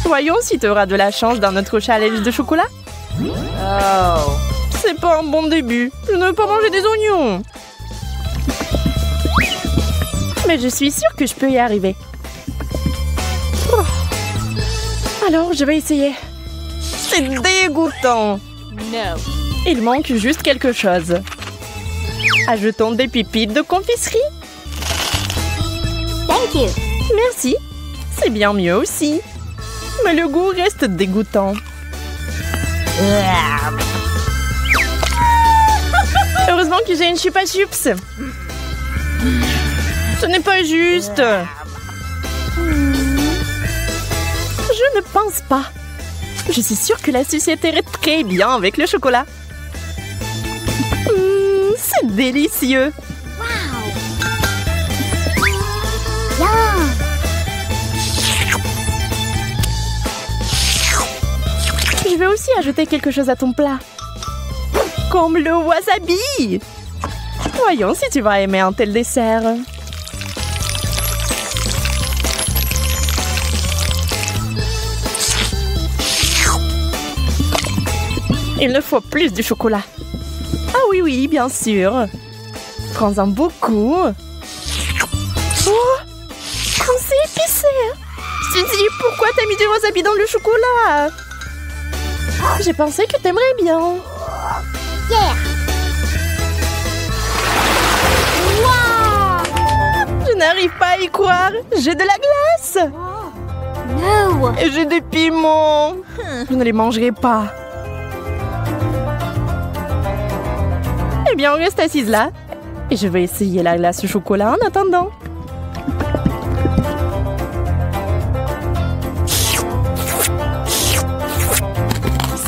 Voyons si tu auras de la chance dans notre challenge de chocolat. Oh. C'est pas un bon début. Je ne veux pas manger des oignons. Mais je suis sûre que je peux y arriver. Oh. Alors, je vais essayer. C'est dégoûtant. No. Il manque juste quelque chose. Ajoutons des pépites de confiserie. Thank you. Merci. C'est bien mieux aussi. Mais le goût reste dégoûtant. Heureusement que j'ai une chupa chups. Ce n'est pas juste. Je ne pense pas. Je suis sûre que la sucette irait très bien avec le chocolat. C'est délicieux. Je vais aussi ajouter quelque chose à ton plat. Comme le wasabi. Voyons si tu vas aimer un tel dessert. Il ne faut plus du chocolat. Ah oui, oui, bien sûr. Prends-en beaucoup. Oh, comme c'est épicé. Suzy, pourquoi t'as mis du wasabi dans le chocolat? J'ai pensé que t'aimerais bien. Yeah. Wow. Je n'arrive pas à y croire. J'ai de la glace. No. Et j'ai des piments. Je ne les mangerai pas. Eh bien, on reste assise là. Et je vais essayer la glace au chocolat en attendant.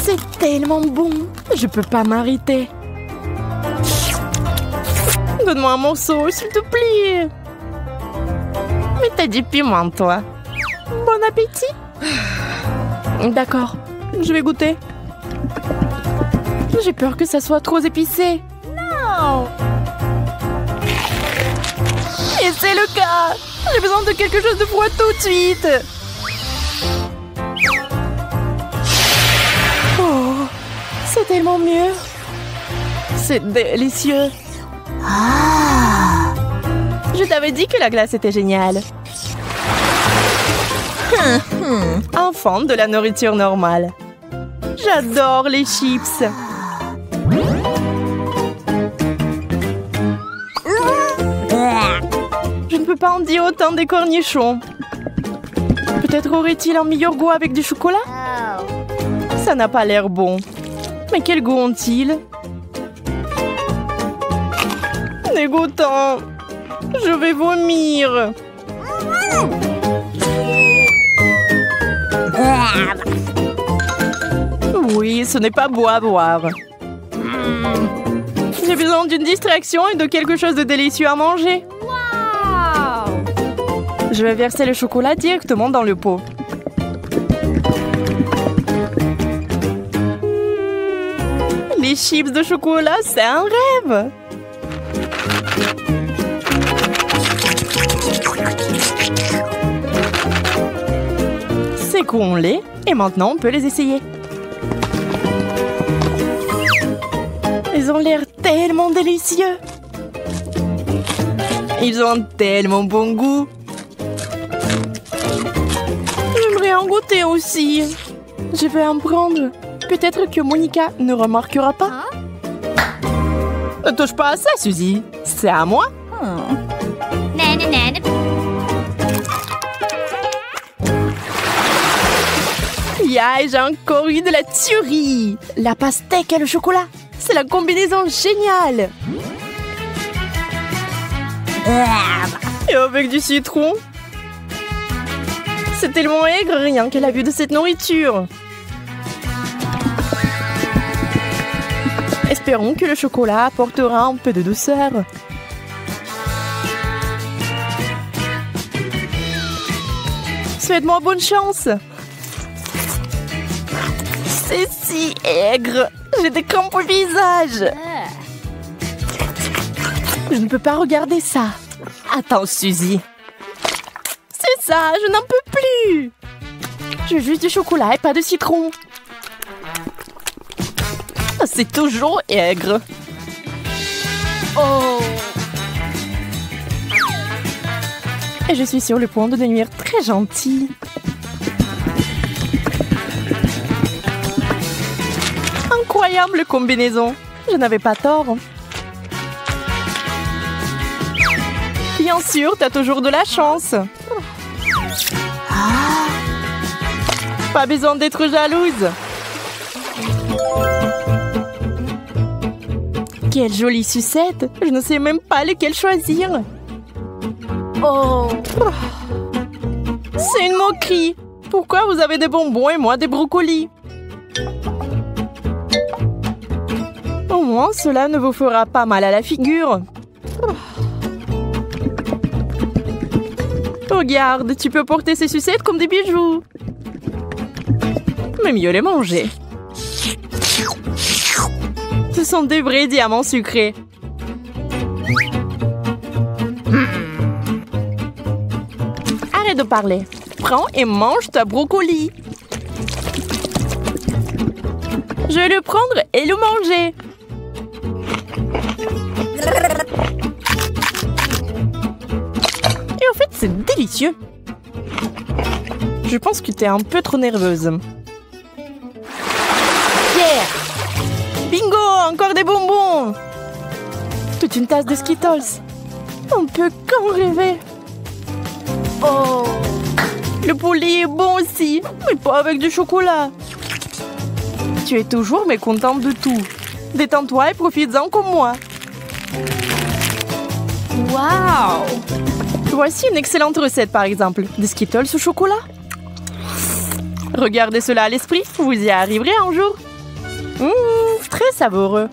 C'est tellement bon. Je peux pas m'arrêter. Donne-moi un morceau, s'il te plaît. Mais t'as du piment, toi. Bon appétit. D'accord, je vais goûter. J'ai peur que ça soit trop épicé. No. Et c'est le cas. J'ai besoin de quelque chose de froid tout de suite. Oh, c'est tellement mieux. C'est délicieux. Je t'avais dit que la glace était géniale. Enfant de la nourriture normale. J'adore les chips. Je ne peux pas en dire autant des cornichons. Peut-être aurait-il un meilleur goût avec du chocolat? Oh. Ça n'a pas l'air bon. Mais quel goût ont-ils? Dégoûtant. Je vais vomir. Oui, ce n'est pas beau à boire. J'ai besoin d'une distraction et de quelque chose de délicieux à manger. Wow. Je vais verser le chocolat directement dans le pot. Les chips de chocolat, c'est un rêve. Sécons-les et maintenant on peut les essayer. Ils ont l'air tellement délicieux. Ils ont un tellement bon goût. J'aimerais en goûter aussi. Je vais en prendre. Peut-être que Monica ne remarquera pas. Ne touche pas à ça, Suzy. C'est à moi. Nana, nana. Yeah, j'ai encore eu de la tuerie. La pastèque et le chocolat. C'est la combinaison géniale. Et avec du citron. C'est tellement aigre rien que la vue de cette nourriture. Espérons que le chocolat apportera un peu de douceur. Souhaite-moi bonne chance. C'est si aigre. J'ai des crampes au visage. Je ne peux pas regarder ça. Attends, Suzy. C'est ça, je n'en peux plus. Je que juste du chocolat et pas de citron. C'est toujours aigre. Oh. Et je suis sur le point de devenir très gentille. Incroyable combinaison. Je n'avais pas tort. Bien sûr, t'as toujours de la chance. Pas besoin d'être jalouse. Quelle jolie sucette. Je ne sais même pas lequel choisir. Oh. C'est une moquerie. Pourquoi vous avez des bonbons et moi des brocolis? Au moins, cela ne vous fera pas mal à la figure. Regarde, tu peux porter ces sucettes comme des bijoux. Mais mieux les manger. Ce sont des vrais diamants sucrés. Arrête de parler. Prends et mange ta brocoli. Je vais le prendre et le manger. Et au fait, c'est délicieux. Je pense que t'es un peu trop nerveuse. Yeah! Bingo! Encore des bonbons! Toute une tasse de Skittles. On peut qu'en rêver. Oh. Le poulet est bon aussi, mais pas avec du chocolat. Tu es toujours mécontente de tout. Détends-toi et profites-en comme moi. Wow. Voici une excellente recette, par exemple. Des Skittles au chocolat. Regardez cela à l'esprit, vous y arriverez un jour. Très savoureux.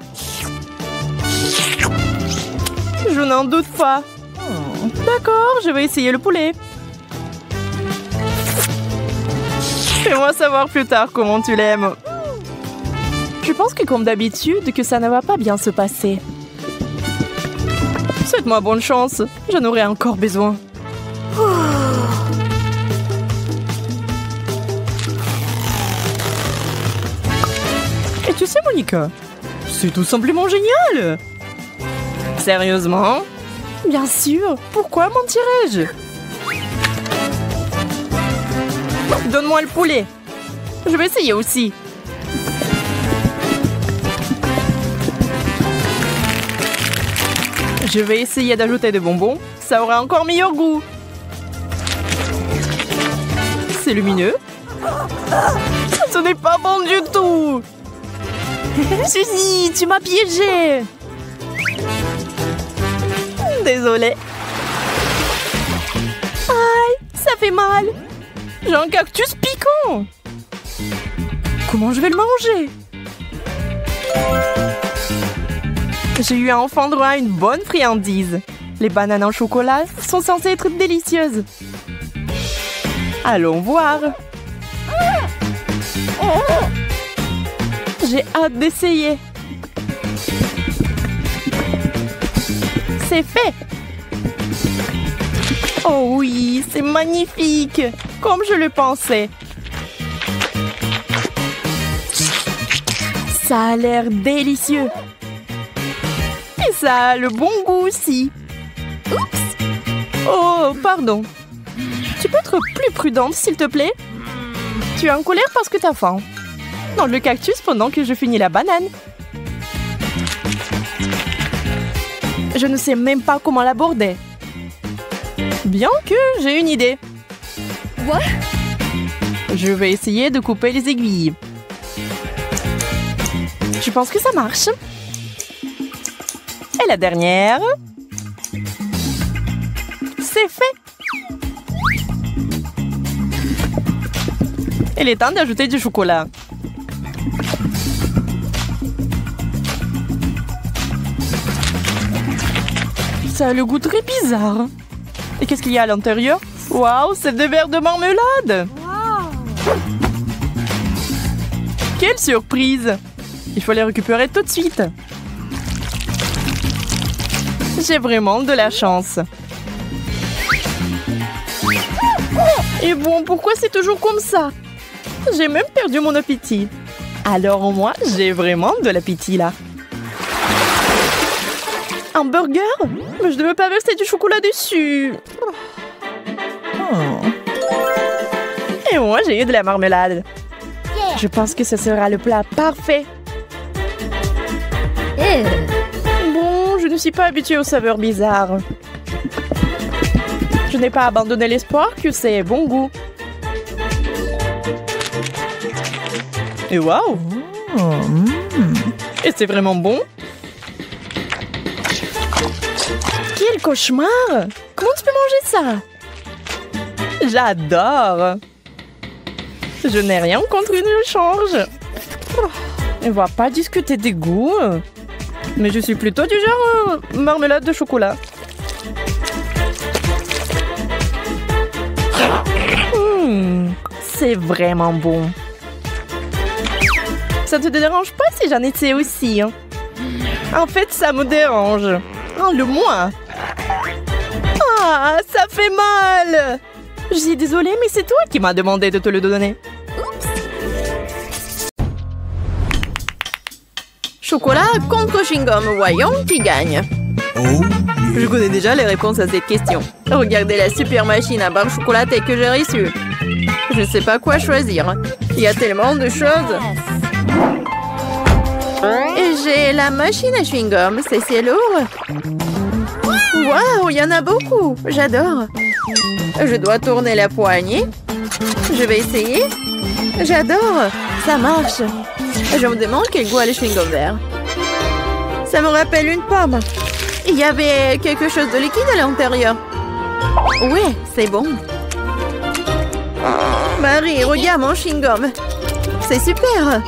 Je n'en doute pas. D'accord, je vais essayer le poulet. Fais-moi savoir plus tard comment tu l'aimes. Je pense que comme d'habitude, que ça ne va pas bien se passer. Souhaite-moi bonne chance, j'en aurai encore besoin. Et tu sais, Monica, c'est tout simplement génial. Sérieusement? Bien sûr, pourquoi mentirais-je? Donne-moi le poulet. Je vais essayer aussi. Je vais essayer d'ajouter des bonbons. Ça aura encore meilleur goût. C'est lumineux. Ce n'est pas bon du tout. Suzy, tu m'as piégée. Désolée. Aïe, ça fait mal. J'ai un cactus piquant. Comment je vais le manger? J'ai eu enfin droit à une bonne friandise. Les bananes en chocolat sont censées être délicieuses. Allons voir. J'ai hâte d'essayer. C'est fait. Oh oui, c'est magnifique. Comme je le pensais. Ça a l'air délicieux. Et ça a le bon goût aussi. Oups. Oh, pardon. Tu peux être plus prudente, s'il te plaît? Tu es en colère parce que t'as faim. Dans le cactus pendant que je finis la banane. Je ne sais même pas comment l'aborder. Bien que j'ai une idée. What? Je vais essayer de couper les aiguilles. Je pense que ça marche. Et la dernière. C'est fait. Il est temps d'ajouter du chocolat. Ça a le goût très bizarre. Et qu'est-ce qu'il y a à l'intérieur? Waouh, c'est des verres de marmelade! Wow. Quelle surprise! Il faut les récupérer tout de suite. J'ai vraiment de la chance. Et bon, pourquoi c'est toujours comme ça? J'ai même perdu mon appétit. Alors moi, j'ai vraiment de l'appétit là. Un burger? Mais je ne veux pas verser du chocolat dessus. Et moi, j'ai eu de la marmelade. Je pense que ce sera le plat parfait. Bon, je ne suis pas habituée aux saveurs bizarres. Je n'ai pas abandonné l'espoir que c'est bon goût. Et waouh! Et c'est vraiment bon? Quel cauchemar! Comment tu peux manger ça? J'adore! Je n'ai rien contre une change. On va pas discuter des goûts. Mais je suis plutôt du genre marmelade de chocolat. C'est vraiment bon. Ça te dérange pas si j'en étais aussi? En fait, ça me dérange. Enlève-moi. Ah, ça fait mal. Je suis désolée, mais c'est toi qui m'as demandé de te le donner. Chocolat contre chewing-gum. Voyons qui gagne. Je connais déjà les réponses à cette question. Regardez la super machine à barre chocolatée que j'ai reçue. Je ne sais pas quoi choisir. Il y a tellement de choses. Et j'ai la machine à chewing-gum. C'est lourd. Waouh, il y en a beaucoup. J'adore. Je dois tourner la poignée. Je vais essayer. J'adore. Ça marche. Je me demande quel goût a le chewing-gum vert. Ça me rappelle une pomme. Il y avait quelque chose de liquide à l'intérieur. Ouais, c'est bon. Marie, regarde mon chewing-gum. C'est super.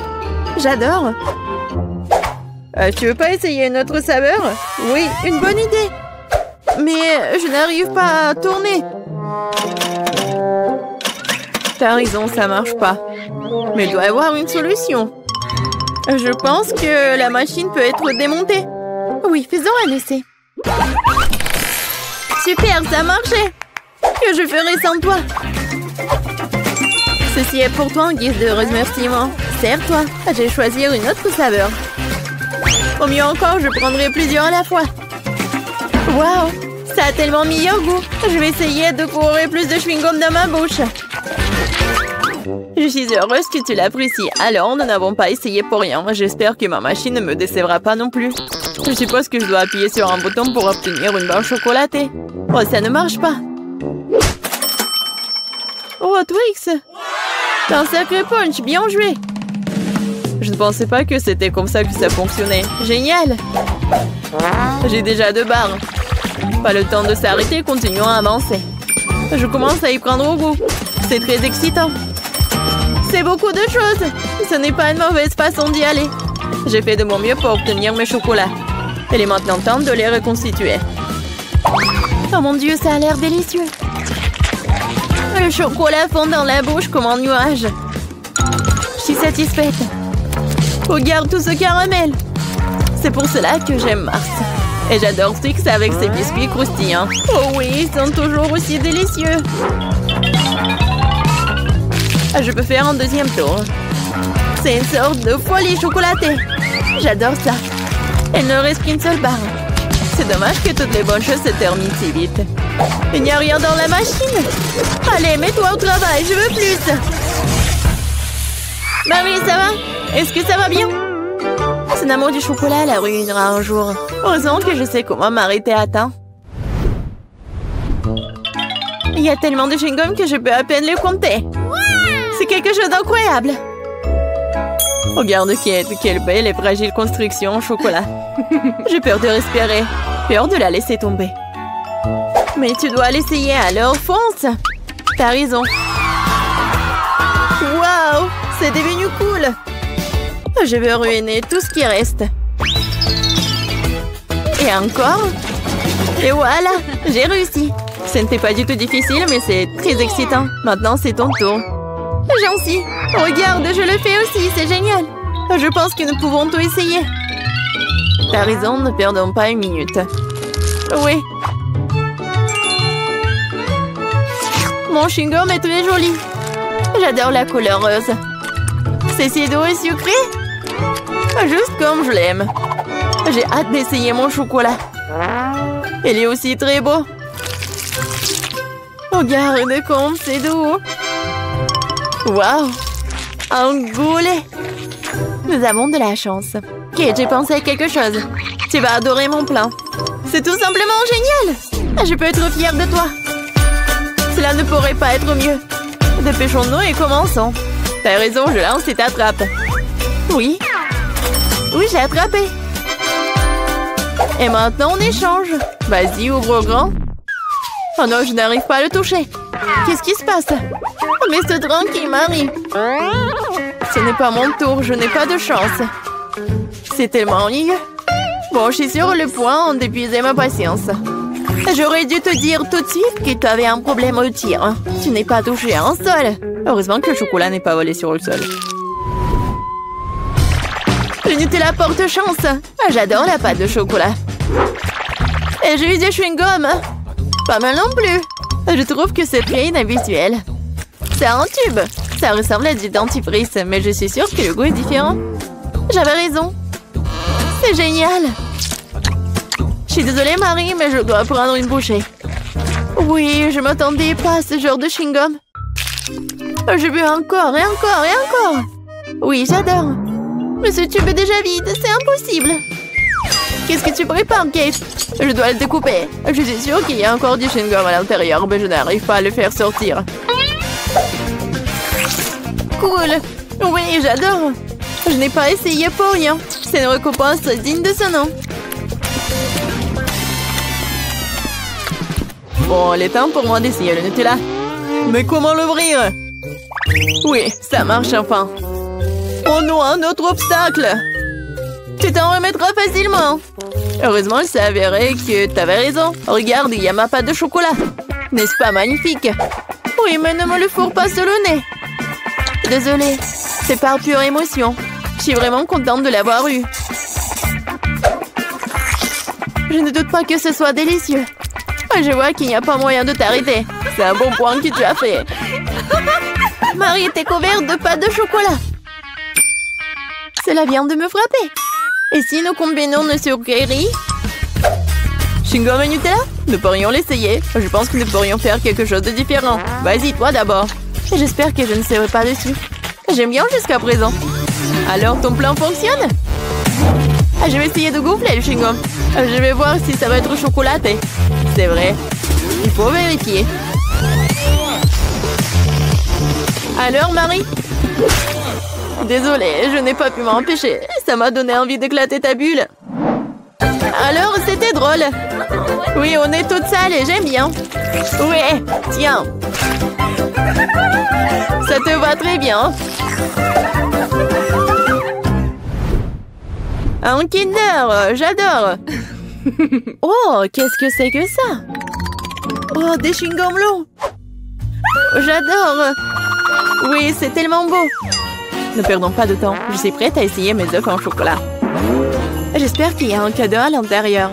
J'adore. Tu veux pas essayer une autre saveur? Oui, une bonne idée. Mais je n'arrive pas à tourner. T'as raison, ça marche pas. Mais il doit y avoir une solution. Je pense que la machine peut être démontée. Oui, faisons un essai. Super, ça a marché. Que je ferai sans toi? Ceci est pour toi en guise de remerciement. Serre-toi. Je vais choisir une autre saveur. Au mieux encore, je prendrai plusieurs à la fois. Waouh, ça a tellement meilleur goût. Je vais essayer de courir plus de chewing-gum dans ma bouche. Je suis heureuse que tu l'apprécies. Alors, nous n'avons pas essayé pour rien. J'espère que ma machine ne me décevra pas non plus. Je suppose que je dois appuyer sur un bouton pour obtenir une barre chocolatée. Oh, ça ne marche pas. Oh, Twix! T'as un sacré punch, bien joué! Je ne pensais pas que c'était comme ça que ça fonctionnait. Génial! J'ai déjà 2 barres. Pas le temps de s'arrêter, continuons à avancer. Je commence à y prendre au goût. C'est très excitant. C'est beaucoup de choses. Ce n'est pas une mauvaise façon d'y aller. J'ai fait de mon mieux pour obtenir mes chocolats. Il est maintenant temps de les reconstituer. Oh mon Dieu, ça a l'air délicieux. Le chocolat fond dans la bouche comme un nuage. Je suis satisfaite. Regarde tout ce caramel. C'est pour cela que j'aime Mars. Et j'adore Twix avec ses biscuits croustillants. Oh oui, ils sont toujours aussi délicieux. Je peux faire un deuxième tour. C'est une sorte de folie chocolatée. J'adore ça. Il ne reste qu'une seule barre. C'est dommage que toutes les bonnes choses se terminent si vite. Il n'y a rien dans la machine. Allez, mets-toi au travail, je veux plus. Marie, ça va? Est-ce que ça va bien? Son amour du chocolat la ruinera un jour. Heureusement que je sais comment m'arrêter à temps. Il y a tellement de chewing-gum que je peux à peine les compter. C'est quelque chose d'incroyable. Regarde quelle belle et fragile construction en chocolat. J'ai peur de respirer. Peur de la laisser tomber. Mais tu dois l'essayer, alors fonce. T'as raison. Waouh, c'est devenu cool. Je vais ruiner tout ce qui reste. Et encore. Et voilà, j'ai réussi. Ce n'était pas du tout difficile, mais c'est très excitant. Maintenant, c'est ton tour. Gentil. Regarde, je le fais aussi, c'est génial. Je pense que nous pouvons tout essayer. T'as raison, ne perdons pas une minute. Oui. Mon chewing-gum est très joli. J'adore la couleur rose. C'est si doux et sucré. Juste comme je l'aime. J'ai hâte d'essayer mon chocolat. Il est aussi très beau. Regarde comme c'est doux. Waouh! Un goulet. Nous avons de la chance. Ok, j'ai pensé à quelque chose. Tu vas adorer mon plan. C'est tout simplement génial. Je peux être fière de toi. Cela ne pourrait pas être mieux. Dépêchons-nous et commençons. T'as raison, je lance et t'attrape. Oui. Oui, j'ai attrapé. Et maintenant, on échange. Vas-y, ouvre grand. Oh non, je n'arrive pas à le toucher. Qu'est-ce qui se passe? Mais c'est tranquille, Marie. Ce n'est pas mon tour, je n'ai pas de chance. C'est tellement ennuyeux. Bon, je suis sur le point d'épuiser ma patience. J'aurais dû te dire tout de suite que tu avais un problème au tir. Tu n'es pas touché à un sol. Heureusement que le chocolat n'est pas volé sur le sol. Le Nutella porte chance. J'adore la pâte de chocolat. Et j'ai eu des chewing-gums. Pas mal non plus. Je trouve que c'est très inhabituel. C'est un tube. Ça ressemble à du dentifrice, mais je suis sûre que le goût est différent. J'avais raison. C'est génial. Je suis désolée, Marie, mais je dois prendre une bouchée. Oui, je m'attendais pas à ce genre de chewing-gum. Je veux encore et encore et encore. Oui, j'adore. Mais ce tube est déjà vide, c'est impossible. Qu'est-ce que tu prépares, Kate? Je dois le découper. Je suis sûre qu'il y a encore du chewing-gum à l'intérieur, mais je n'arrive pas à le faire sortir. Cool. Oui, j'adore. Je n'ai pas essayé pour rien. C'est une récompense digne de ce nom. Bon, il est temps pour moi d'essayer le Nutella. Mais comment l'ouvrir? Oui, ça marche enfin. Oh non, un autre obstacle. Tu t'en remettras facilement. Heureusement, il s'est avéré que tu avais raison. Regarde, il y a ma pâte de chocolat. N'est-ce pas magnifique? Oui, mais ne me le fourre pas sur le nez. Désolée, c'est par pure émotion. Je suis vraiment contente de l'avoir eu. Je ne doute pas que ce soit délicieux. Je vois qu'il n'y a pas moyen de t'arrêter. C'est un bon point que tu as fait. Marie était couverte de pâte de chocolat. Cela vient de me frapper. Et si nous combinons nos sucreries? Chewing-gum et Nutella? Nous pourrions l'essayer. Je pense que nous pourrions faire quelque chose de différent. Vas-y, toi d'abord. J'espère que je ne serai pas dessus. J'aime bien jusqu'à présent. Alors, ton plan fonctionne? Je vais essayer de gonfler le chewing-gum. Je vais voir si ça va être chocolaté. C'est vrai. Il faut vérifier. Alors, Marie? Désolée, je n'ai pas pu m'empêcher. Ça m'a donné envie d'éclater ta bulle. Alors, c'était drôle. Oui, on est toutes sales et j'aime bien. Ouais, tiens. Ça te va très bien. Un Kinder, j'adore. Oh, qu'est-ce que c'est que ça? Oh, des chewing-gums longs. J'adore. Oui, c'est tellement beau. Ne perdons pas de temps. Je suis prête à essayer mes œufs en chocolat. J'espère qu'il y a un cadeau à l'intérieur.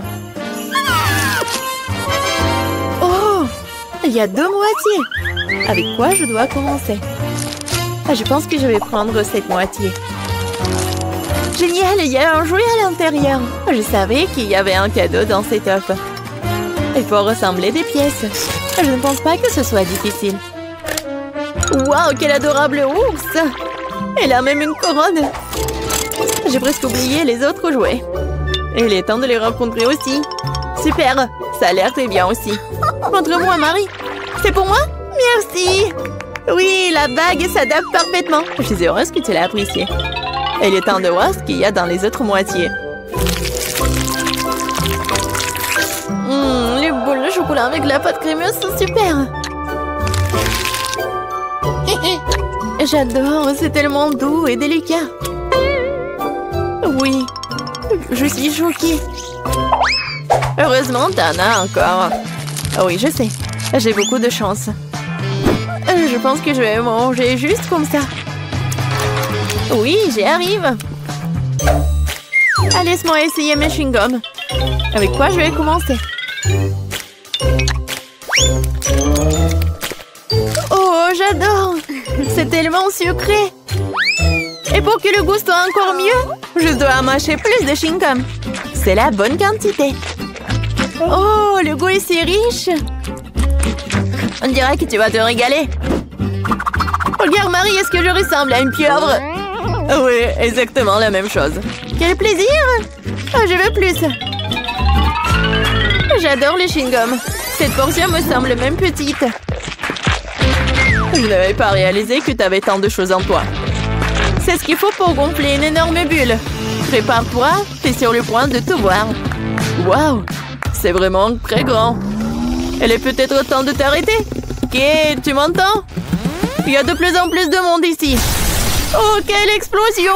Oh, il y a 2 moitiés. Avec quoi je dois commencer? Je pense que je vais prendre cette moitié. Génial, il y a un jouet à l'intérieur. Je savais qu'il y avait un cadeau dans cet œuf. Il faut ressembler des pièces. Je ne pense pas que ce soit difficile. Waouh, quel adorable ours! Elle a même une couronne. J'ai presque oublié les autres jouets. Et il est temps de les rencontrer aussi. Super, ça a l'air très bien aussi. Montre-moi, Marie. C'est pour moi? Merci. Oui, la bague s'adapte parfaitement. Je suis heureuse que tu l'as appréciée. Et il est temps de voir ce qu'il y a dans les autres moitiés. Les boules de chocolat avec la pâte crémeuse sont super. J'adore, c'est tellement doux et délicat. Oui, je suis choquée. Heureusement, t'en as encore. Oui, je sais, j'ai beaucoup de chance. Je pense que je vais manger juste comme ça. Oui, j'y arrive. Laisse-moi essayer mes chewing-gums. Avec quoi je vais commencer? Oh, j'adore. C'est tellement sucré. Et pour que le goût soit encore mieux, je dois mâcher plus de chewing-gum. C'est la bonne quantité. Oh, le goût est si riche. On dirait que tu vas te régaler. Regarde, Marie, est-ce que je ressemble à une pieuvre? Oui, exactement la même chose. Quel plaisir! Oh, je veux plus. J'adore les chewing-gums. Cette portion me semble même petite. Je n'avais pas réalisé que tu avais tant de choses en toi. C'est ce qu'il faut pour gonfler une énorme bulle. Prépare-toi, t'es sur le point de tout voir. Waouh! C'est vraiment très grand. Il est peut-être temps de t'arrêter. Ok, tu m'entends? Il y a de plus en plus de monde ici. Oh, quelle explosion!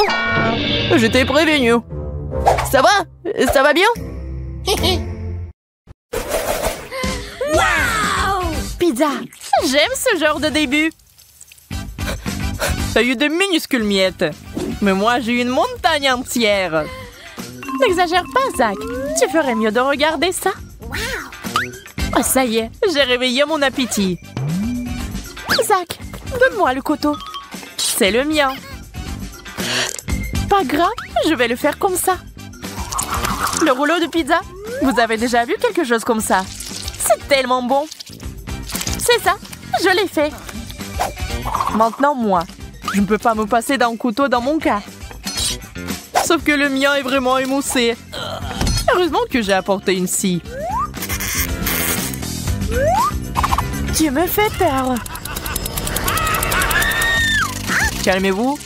Je t'ai prévenu. Ça va? Ça va bien? Wow! Pizza! J'aime ce genre de début. T'as eu de minuscules miettes. Mais moi, j'ai eu une montagne entière. N'exagère pas, Zach. Tu ferais mieux de regarder ça. Oh, ça y est, j'ai réveillé mon appétit. Zach, donne-moi le couteau. C'est le mien. Pas grave, je vais le faire comme ça. Le rouleau de pizza. Vous avez déjà vu quelque chose comme ça? C'est tellement bon. C'est ça, je l'ai fait. Maintenant, moi. Je ne peux pas me passer d'un couteau dans mon cas. Sauf que le mien est vraiment émoussé. Heureusement que j'ai apporté une scie. Tu me fais peur. Calmez-vous.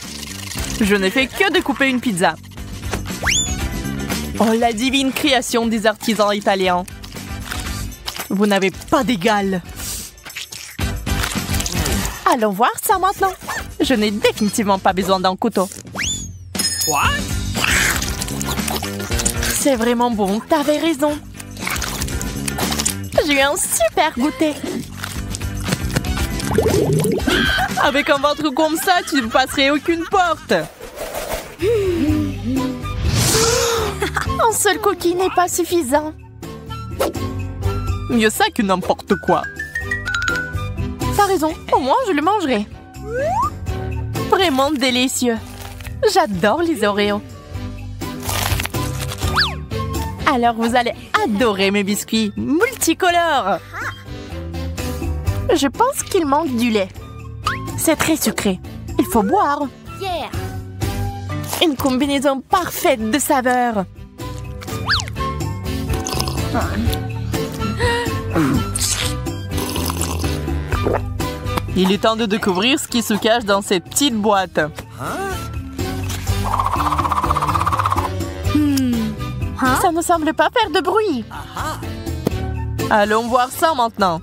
Je n'ai fait que découper une pizza. Oh, la divine création des artisans italiens. Vous n'avez pas d'égal. Allons voir ça maintenant. Je n'ai définitivement pas besoin d'un couteau. Quoi? C'est vraiment bon, t'avais raison. J'ai eu un super goûter. Avec un ventre comme ça, tu ne passerais aucune porte. Un seul cookie n'est pas suffisant. Mieux ça que n'importe quoi. T'as raison, au moins je le mangerai. Vraiment délicieux. J'adore les Oreos. Alors vous allez adorer mes biscuits multicolores. Je pense qu'il manque du lait. C'est très sucré. Il faut boire. Yeah! Une combinaison parfaite de saveurs. Il est temps de découvrir ce qui se cache dans cette petite boîte. Ça ne semble pas faire de bruit. Allons voir ça maintenant.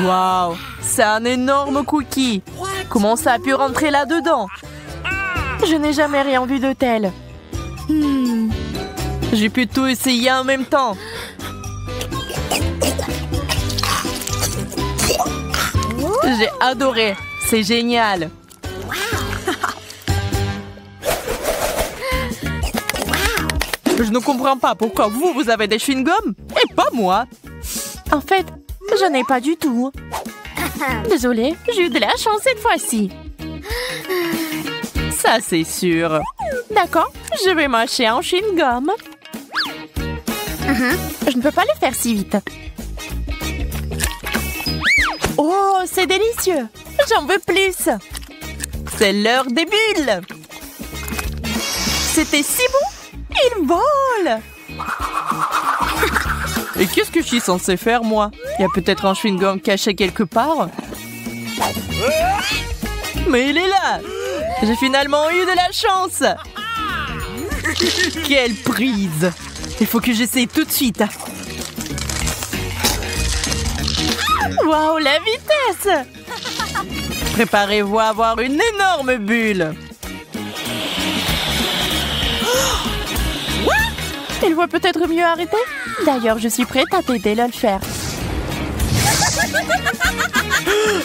Waouh, c'est un énorme cookie. Comment ça a pu rentrer là-dedans? Je n'ai jamais rien vu de tel. J'ai pu tout essayer en même temps. J'ai adoré. C'est génial. Je ne comprends pas pourquoi vous avez des chewing-gums et pas moi. En fait, je n'ai pas du tout. Désolée, j'ai eu de la chance cette fois-ci. Ça, c'est sûr. D'accord, je vais mâcher un chewing-gum. Je ne peux pas le faire si vite. Oh, c'est délicieux. J'en veux plus. C'est l'heure des bulles. C'était si bon. Il vole. Et qu'est-ce que je suis censée faire, moi? Il y a peut-être un chewing-gum caché quelque part. Mais il est là. J'ai finalement eu de la chance. Quelle prise. Il faut que j'essaie tout de suite. Waouh, la vitesse. Préparez-vous à avoir une énorme bulle. Il va peut-être mieux arrêter. D'ailleurs, je suis prête à t'aider à le faire.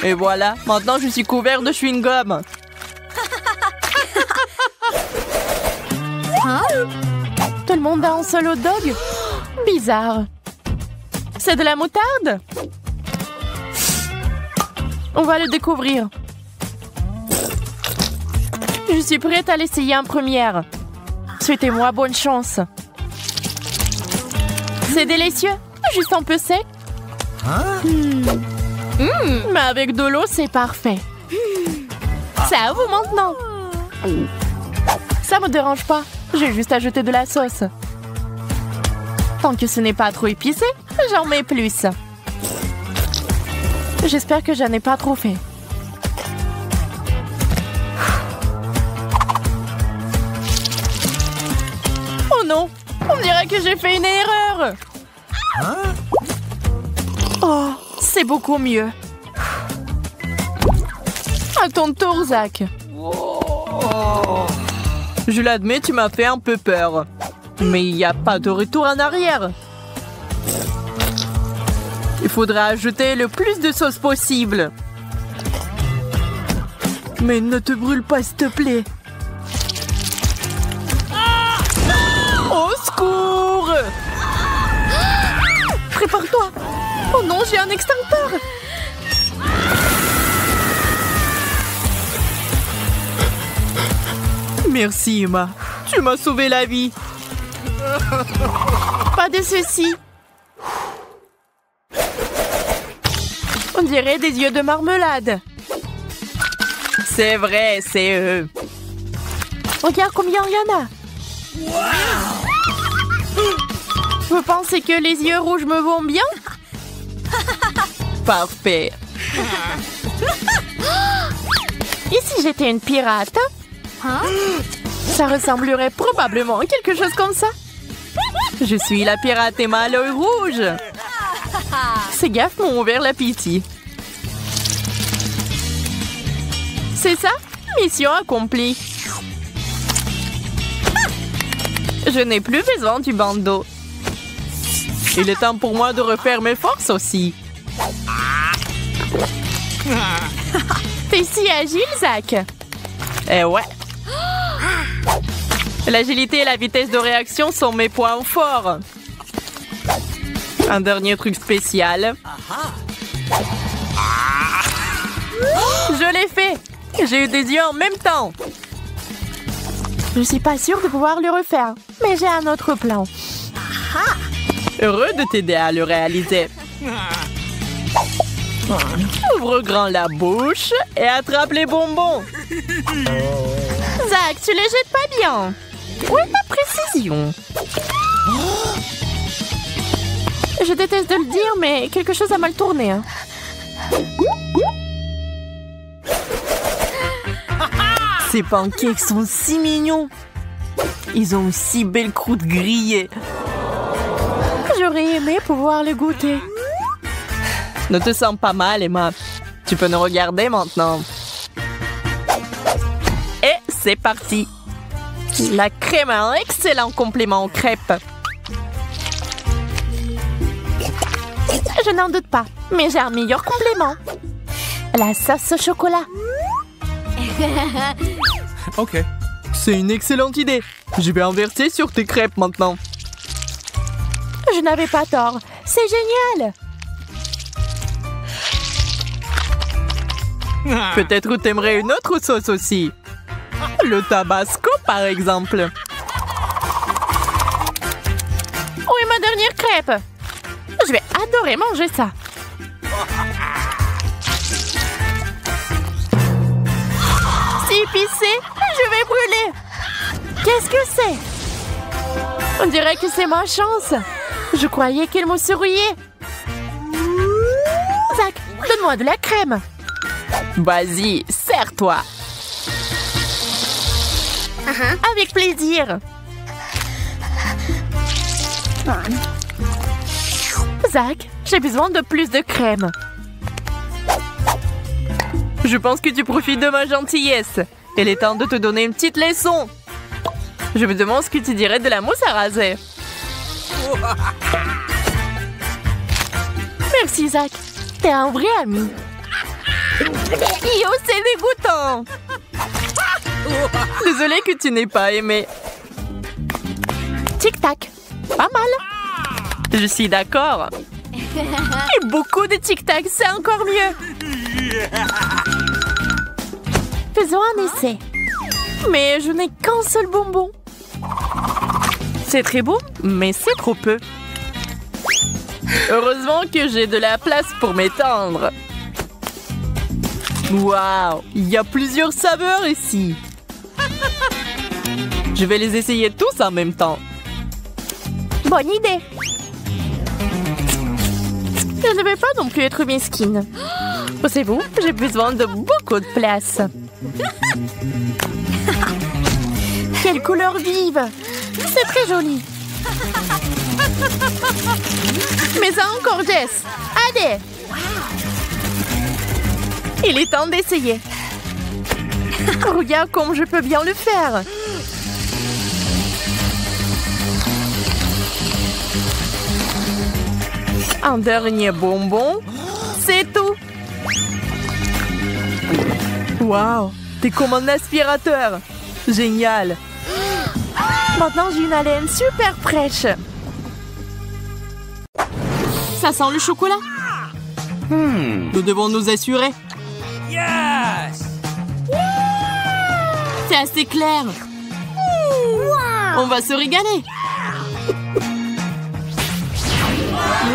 Et voilà, maintenant je suis couvert de chewing-gum. Tout le monde a un seul hot dog? Bizarre. C'est de la moutarde? On va le découvrir. Je suis prête à l'essayer en première. Souhaitez-moi bonne chance. C'est délicieux, juste un peu sec. Mais avec de l'eau, c'est parfait. C'est à vous maintenant. Ça me dérange pas. J'ai juste ajouté de la sauce. Tant que ce n'est pas trop épicé, j'en mets plus. J'espère que j'en ai pas trop fait. Oh non, on dirait que j'ai fait une erreur. Oh, c'est beaucoup mieux. À ton tour, Zach. Je l'admets, tu m'as fait un peu peur. Mais il n'y a pas de retour en arrière. Il faudra ajouter le plus de sauce possible. Mais ne te brûle pas, s'il te plaît. Au secours! Prépare-toi. Oh non, j'ai un extincteur. Merci, Emma. Tu m'as sauvé la vie. Pas de ceci. On dirait des yeux de marmelade. C'est vrai, c'est eux. Regarde combien il y en a. Vous pensez que les yeux rouges me vont bien? Parfait. Et si j'étais une pirate? Ça ressemblerait probablement à quelque chose comme ça. Je suis la pirate Emma à l'œil rouge. Ces gaffes m'ont ouvert l'appétit. C'est ça? Mission accomplie. Je n'ai plus besoin du bandeau. Il est temps pour moi de refaire mes forces aussi. T'es si agile, Zach. Eh ouais. L'agilité et la vitesse de réaction sont mes points forts. Un dernier truc spécial. Je l'ai fait. J'ai eu des yeux en même temps. Je suis pas sûre de pouvoir le refaire, mais j'ai un autre plan. Heureux de t'aider à le réaliser. Ouvre grand la bouche et attrape les bonbons. Zach, tu les jettes pas bien. Où est ta précision? Je déteste de le dire, mais quelque chose a mal tourné. Hein. Ces pancakes sont si mignons. Ils ont une si belle croûte grillée. J'aurais aimé pouvoir le goûter. Ne te sens pas mal, Emma. Tu peux nous regarder maintenant. Et c'est parti. La crème a un excellent complément aux crêpes. Je n'en doute pas, mais j'ai un meilleur complément. La sauce au chocolat. Ok. C'est une excellente idée. Je vais en verser sur tes crêpes maintenant. Je n'avais pas tort. C'est génial. Peut-être t'aimerais une autre sauce aussi. Le tabasco, par exemple. Où est ma dernière crêpe? Je vais adorer manger ça. C'est épicé. Je vais brûler. Qu'est-ce que c'est? On dirait que c'est ma chance. Je croyais qu'elle me souriait. Zach, donne-moi de la crème. Vas-y, serre-toi. Avec plaisir. Zach, j'ai besoin de plus de crème. Je pense que tu profites de ma gentillesse. Il est temps de te donner une petite leçon. Je me demande ce que tu dirais de la mousse à raser. Merci, Zach. T'es un vrai ami. Yo, c'est dégoûtant. Désolée que tu n'aies pas aimé. Tic-tac. Pas mal. Je suis d'accord. Et beaucoup de tic-tac, c'est encore mieux. Faisons un essai. Mais je n'ai qu'un seul bonbon. C'est très beau, mais c'est trop peu. Heureusement que j'ai de la place pour m'étendre. Waouh, il y a plusieurs saveurs ici. Je vais les essayer tous en même temps. Bonne idée. Je ne vais pas non plus être mesquine. Pensez-vous, j'ai besoin de beaucoup de place. Quelle couleur vive! C'est très joli. Mais ça encore, Jess. Allez! Il est temps d'essayer. Regarde comme je peux bien le faire. Un dernier bonbon. C'est tout. Waouh! T'es comme un aspirateur. Génial. Maintenant, j'ai une haleine super fraîche. Ça sent le chocolat. Nous devons nous assurer. Yes! C'est assez clair. On va se régaler.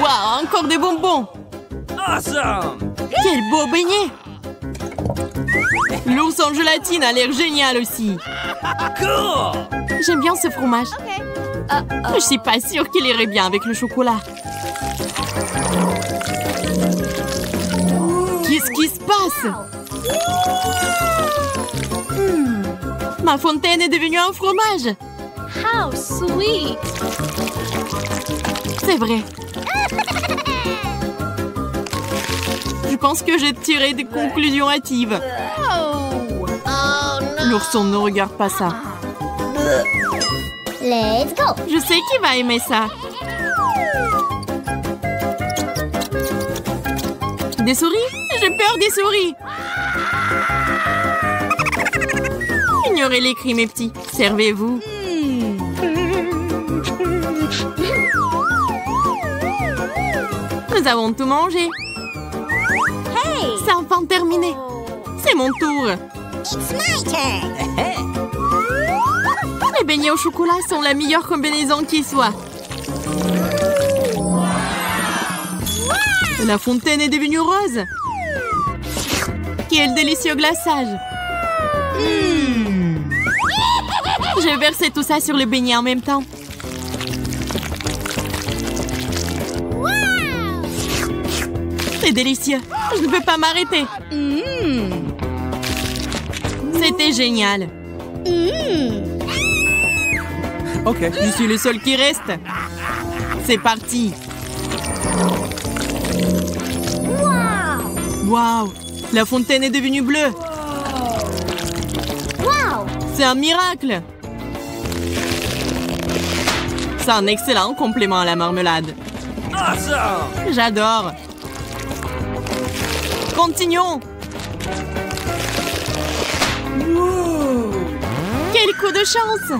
Waouh, encore des bonbons. Awesome! Quel beau beignet. L'ours en gélatine a l'air génial aussi. Cool! J'aime bien ce fromage. Je suis pas sûre qu'il irait bien avec le chocolat. Qu'est-ce qui se passe? Ma fontaine est devenue un fromage. How sweet! C'est vrai. Je pense que j'ai tiré des conclusions hâtives. Oh no! L'ourson ne regarde pas ça. Let's go! Je sais qu'il va aimer ça. Des souris? J'ai peur des souris. Ignorez les cris, mes petits. Servez-vous. Nous avons tout mangé. Hey! C'est enfin terminé. C'est mon tour. It's my turn! Les beignets au chocolat sont la meilleure combinaison qui soit. La fontaine est devenue rose. Quel délicieux glaçage. Je vais verser tout ça sur le beignet en même temps. C'est délicieux. Je ne peux pas m'arrêter. C'était génial. Ok. Je suis le seul qui reste. C'est parti. Waouh! La fontaine est devenue bleue. Wow! C'est un miracle. C'est un excellent complément à la marmelade. Awesome! J'adore. Continuons. Quel coup de chance!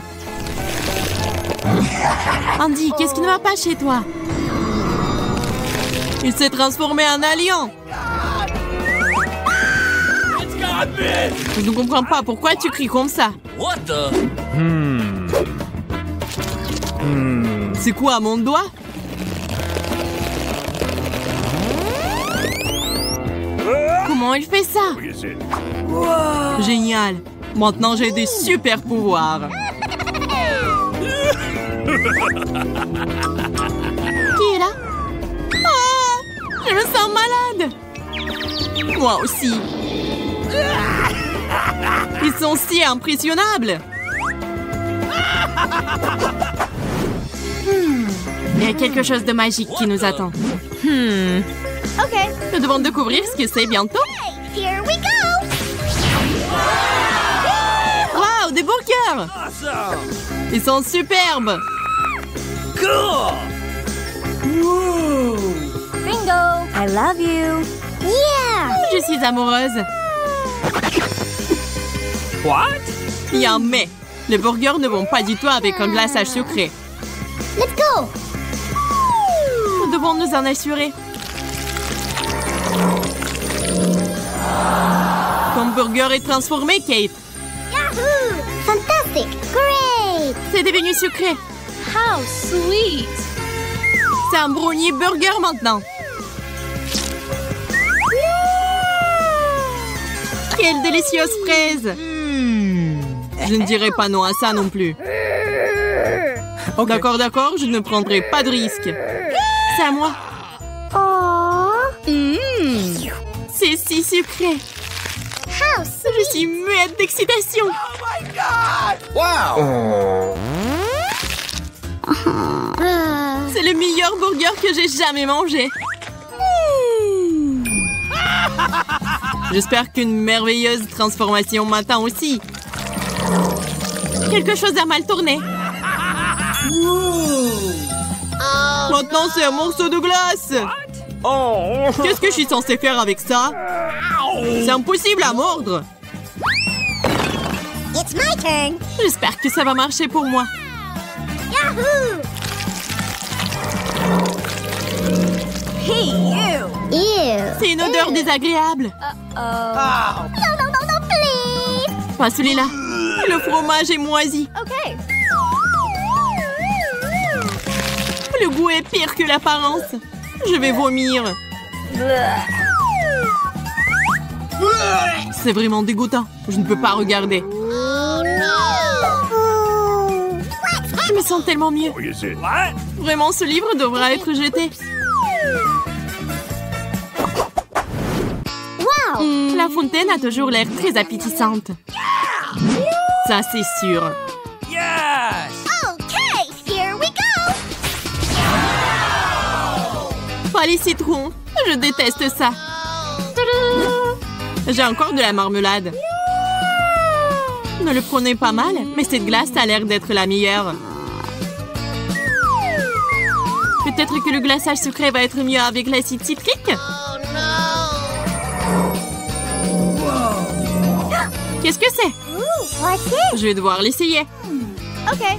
Andy, qu'est-ce qui ne va pas chez toi? Il s'est transformé en alien. It's got me! Je ne comprends pas pourquoi tu cries comme ça. What the? C'est quoi, mon doigt? Comment il fait ça? Génial. Maintenant, j'ai des super pouvoirs. Qui est là? Ah! Je me sens malade. Moi aussi. Ils sont si impressionnables. Il y a quelque chose de magique qui nous attend. Okay, Nous devons découvrir ce que c'est bientôt. here we go! Waouh, des burgers! Awesome! Ils sont superbes. Cool! Ringo! I love you! Yeah! Je suis amoureuse. What? Il y a un mais. Les burgers ne vont pas du tout avec un glaçage sucré. Let's go! Nous devons nous en assurer. burger est transformé, Kate. Yahoo! Fantastic! Great! C'est devenu sucré. How sweet! C'est un brownie burger maintenant. Quelle délicieuse fraise! Je ne dirai pas non à ça non plus. Okay. D'accord, d'accord, je ne prendrai pas de risque. C'est à moi. C'est si sucré. How Je sweet! suis muette d'excitation. Oh my God! Wow! C'est le meilleur burger que j'ai jamais mangé. J'espère qu'une merveilleuse transformation m'attend aussi. Quelque chose a mal tourné. Maintenant, c'est un morceau de glace. Oh! Qu'est-ce que je suis censée faire avec ça? C'est impossible à mordre. It's my turn! J'espère que ça va marcher pour moi. Yahoo! Hey, you! Ew! C'est une odeur désagréable. No, no, no, no, please! Pas celui-là. Le fromage est moisi. Okay. Le goût est pire que l'apparence. Je vais vomir. C'est vraiment dégoûtant. Je ne peux pas regarder. Je me sens tellement mieux. Oh, is it? What? Vraiment, ce livre devra être jeté. Wow! La fontaine a toujours l'air très appétissante. Ça, c'est sûr. Yes! Okay, here we go! Pas les citrons. Je déteste ça. J'ai encore de la marmelade. Ne le prenez pas mal, mais cette glace a l'air d'être la meilleure. Peut-être que le glaçage sucré va être mieux avec l'acide citrique. Qu'est-ce que c'est? What's it? Je vais devoir l'essayer. Okay.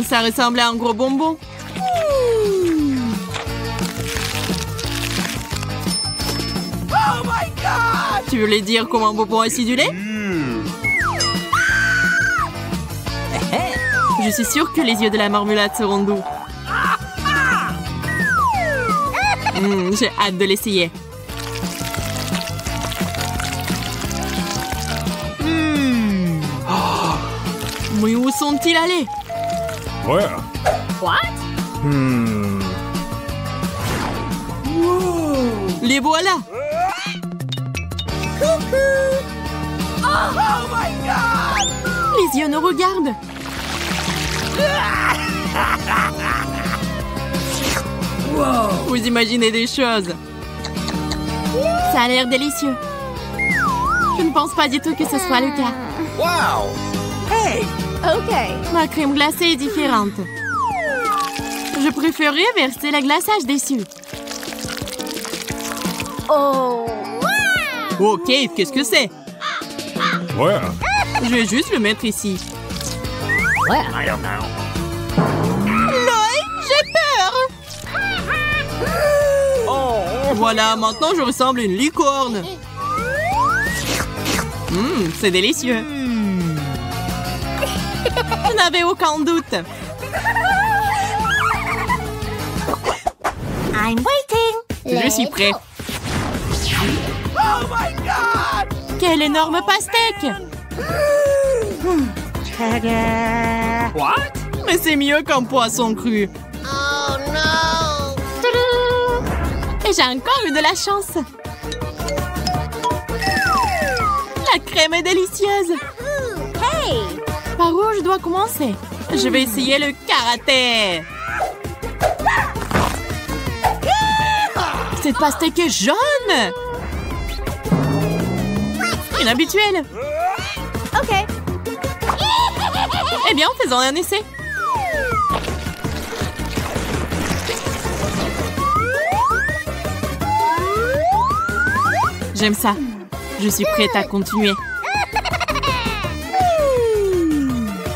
Ça ressemble à un gros bonbon. Oh my God! Tu voulais dire comme un bonbon acidulé? Je suis sûre que les yeux de la marmelade seront doux. J'ai hâte de l'essayer. Mais où sont-ils allés? Where? What? Les voilà! Oh my God! Les yeux nous regardent. Vous imaginez des choses. Ça a l'air délicieux. Je ne pense pas du tout que ce soit le cas. Wow! Hey! Okay. Ma crème glacée est différente. Je préférerais verser le glaçage dessus. Oh! Oh, Kate, qu'est-ce que c'est? Where? Je vais juste le mettre ici. I don't know. Loïc, j'ai peur! Oh! Voilà, maintenant je ressemble à une licorne. C'est délicieux. Je n'avais aucun doute. I'm waiting. Je suis prêt. Oh my God! Quel énorme pastèque! What? Mais c'est mieux qu'un poisson cru. Oh no! Et j'ai encore eu de la chance. La crème est délicieuse. Hey! Par où je dois commencer? Je vais essayer le karaté. Cette pastèque est jaune. Inhabituel. Okay. Eh bien, faisons un essai. J'aime ça. Je suis prête à continuer.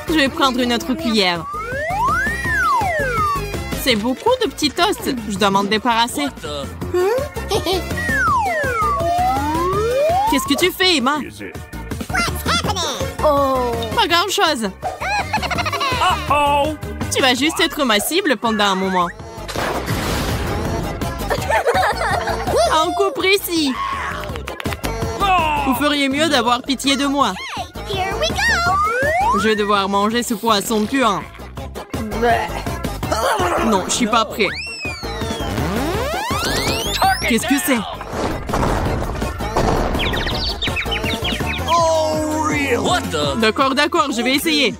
Je vais prendre une autre cuillère. C'est beaucoup de petits toasts. Je dois m'en débarrasser. Qu'est-ce que tu fais, Emma? Is it? Oh. Pas grand-chose. Oh! Tu vas juste être ma cible pendant un moment. Un coup précis. Vous feriez mieux d'avoir pitié de moi. Here we go. Je vais devoir manger ce poisson puant. Non, je suis pas prêt. Qu'est-ce que c'est? Oh, real! What the? D'accord, d'accord, je vais essayer.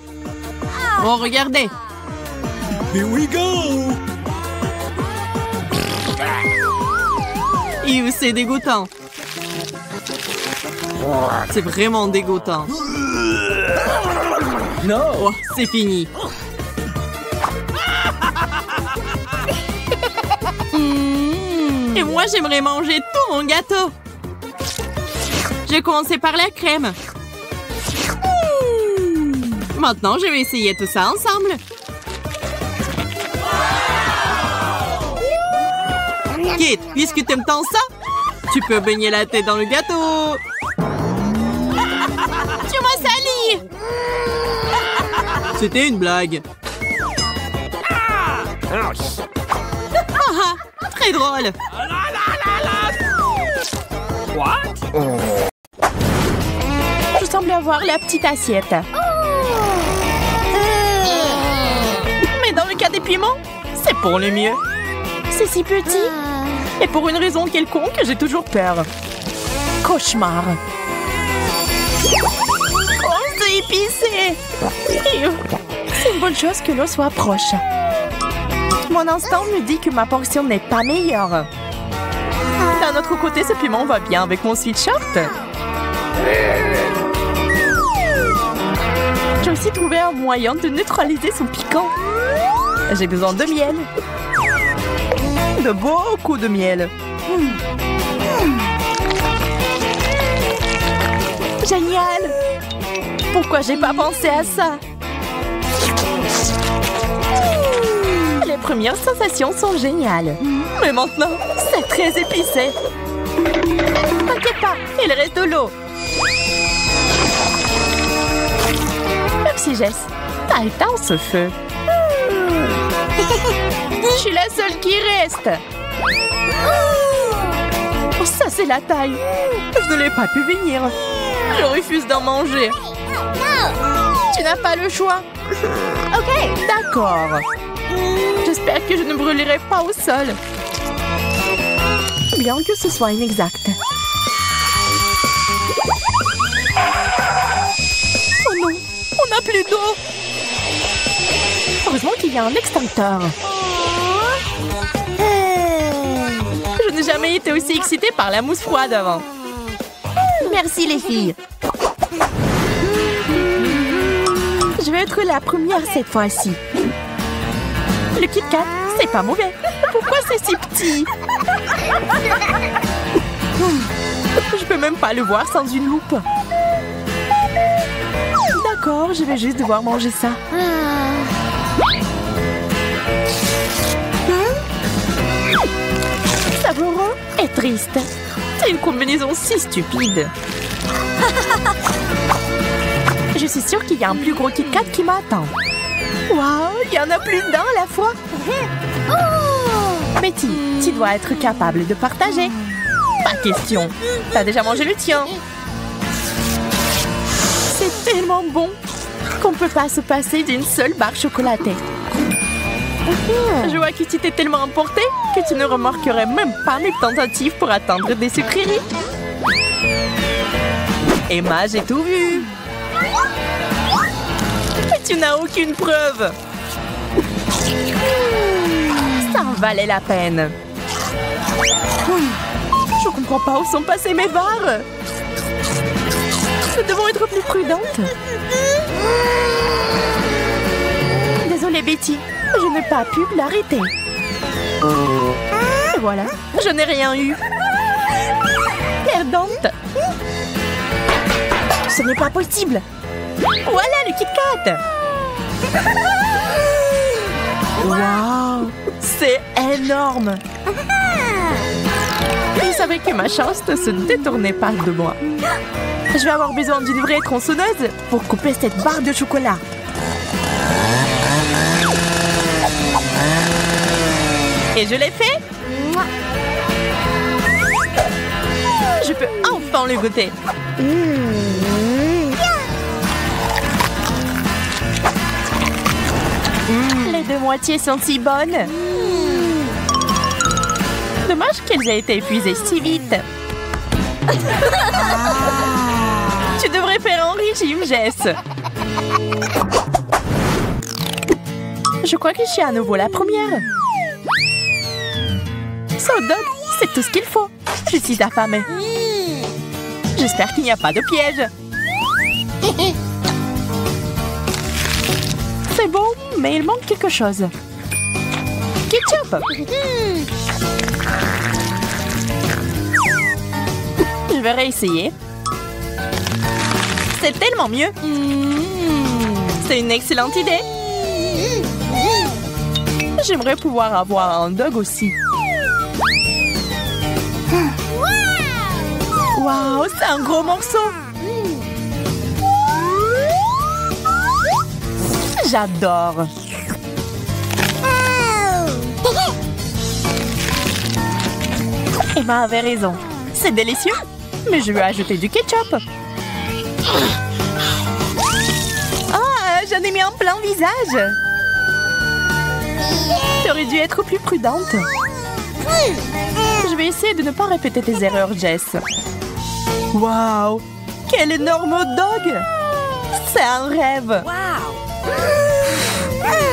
Oh, regardez. Here we go! C'est dégoûtant. C'est vraiment dégoûtant. No! Oh, c'est fini. Et moi, j'aimerais manger tout mon gâteau. J'ai commencé par la crème. Maintenant, je vais essayer tout ça ensemble. Kate, puisque t'aimes tant ça, tu peux baigner la tête dans le gâteau. Tu m'as sali. C'était une blague. Ouch! Ah, très drôle. What? Je semble avoir la petite assiette. Mais dans le cas des piments, c'est pour le mieux. C'est si petit. Et pour une raison quelconque, j'ai toujours peur. Cauchemar. Oh, c'est épicé. C'est une bonne chose que l'eau soit proche. Mon instinct me dit que ma portion n'est pas meilleure. D'un autre côté, ce piment va bien avec mon sweatshirt. J'ai aussi trouvé un moyen de neutraliser son piquant. J'ai besoin de miel. De beaucoup de miel. Génial! Pourquoi j'ai pas pensé à ça? Les premières sensations sont géniales. Mais maintenant, c'est très épicé. T'inquiète pas, il reste de l'eau. Même si Jess, t'as éteint ce feu. Je suis la seule qui reste. Oh, ça, c'est la taille. Je ne l'ai pas pu venir. Je refuse d'en manger. Tu n'as pas le choix. Ok, d'accord. J'espère que je ne brûlerai pas au sol. Bien que ce soit inexact. Oh non, on n'a plus d'eau. Heureusement qu'il y a un extincteur. Je n'ai jamais été aussi excitée par la mousse froide avant. Merci les filles. Je vais être la première cette fois-ci. Le Kit Kat, c'est pas mauvais. Pourquoi c'est si petit? Je peux même pas le voir sans une loupe. D'accord, je vais juste devoir manger ça. Savoureux et triste. C'est une combinaison si stupide. Je suis sûre qu'il y a un plus gros Kit Kat qui m'attend. Waouh, il y en a plus d'un à la fois. Betty, tu dois être capable de partager. Pas question. T'as déjà mangé le tien. C'est tellement bon qu'on ne peut pas se passer d'une seule barre chocolatée. Je vois que tu t'es tellement emporté que tu ne remarquerais même pas mes tentatives pour atteindre des sucreries. Emma, j'ai tout vu. Mais tu n'as aucune preuve. Ça en valait la peine. Je comprends pas où sont passées mes barres. Nous devons être plus prudentes. Désolée Betty, je n'ai pas pu l'arrêter. Et voilà, je n'ai rien eu. Perdante. Ce n'est pas possible. Voilà le Kit Kat. Waouh, c'est énorme. Je savais que ma chance ne se détournait pas de moi. Je vais avoir besoin d'une vraie tronçonneuse pour couper cette barre de chocolat. Et je l'ai fait. Je peux enfin le goûter. Les deux moitiés sont si bonnes. Dommage qu'elles aient été épuisées si vite. Tu devrais faire un régime, Jess. Je crois que je suis à nouveau la première. Ce hot dog, c'est tout ce qu'il faut. Je suis affamée. J'espère qu'il n'y a pas de piège. C'est bon, mais il manque quelque chose. Ketchup. Je vais réessayer. C'est tellement mieux. C'est une excellente idée. J'aimerais pouvoir avoir un dog aussi. Waouh, c'est un gros morceau. J'adore. Emma avait raison. C'est délicieux. Mais je vais ajouter du ketchup. Ah, j'en ai mis en plein visage. T'aurais dû être plus prudente. Je vais essayer de ne pas répéter tes erreurs, Jess. Waouh! Quel énorme hot dog! C'est un rêve!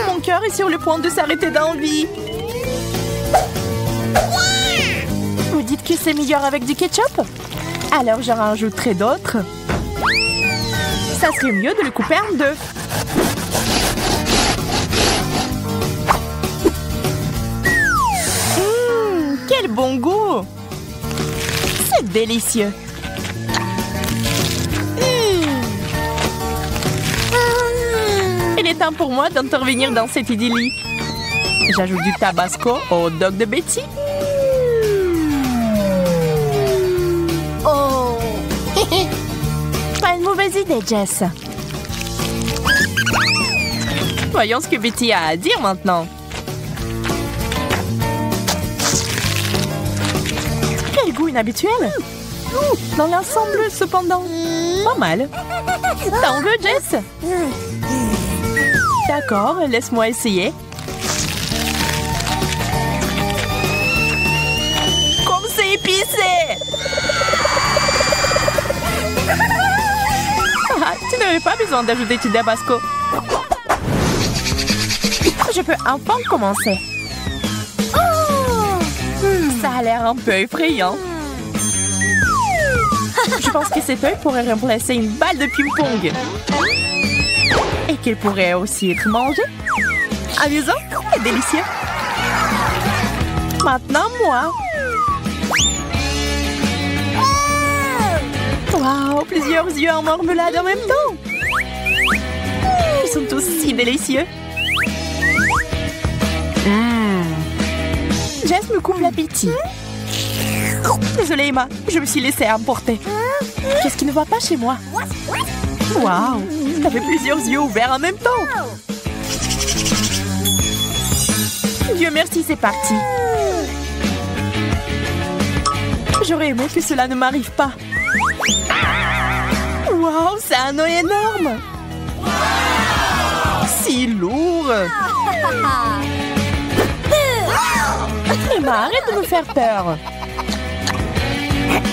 Mon cœur est sur le point de s'arrêter d'envie. Vous dites que c'est meilleur avec du ketchup? Alors j'en rajouterai d'autres. Ça serait mieux de le couper en deux. Quel bon goût! C'est délicieux. Il est temps pour moi d'intervenir dans cette idyllie. J'ajoute du tabasco au hot dog de Betty. Oh. Pas une mauvaise idée, Jess. Voyons ce que Betty a à dire maintenant. Quel goût inhabituel. Dans l'ensemble, cependant, pas mal. T'en veux, Jess? D'accord, laisse-moi essayer. Comme c'est épicé! Ah, tu n'avais pas besoin d'ajouter du tabasco. Je peux enfin commencer. Ça a l'air un peu effrayant. Je pense que cet œil pourrait remplacer une balle de ping-pong. Et qu'il pourrait aussi être mangé. Amusant et délicieux. Maintenant, moi. Waouh, plusieurs yeux en marmelade en même temps. Ils sont tous si délicieux. Jess me coupe l'appétit. Désolée, Emma, je me suis laissée emporter. Qu'est-ce qui ne va pas chez moi? Waouh, t'avais plusieurs yeux ouverts en même temps. Dieu merci, c'est parti. J'aurais aimé que cela ne m'arrive pas. Waouh, c'est un œil énorme. Si lourd. Emma, arrête de me faire peur.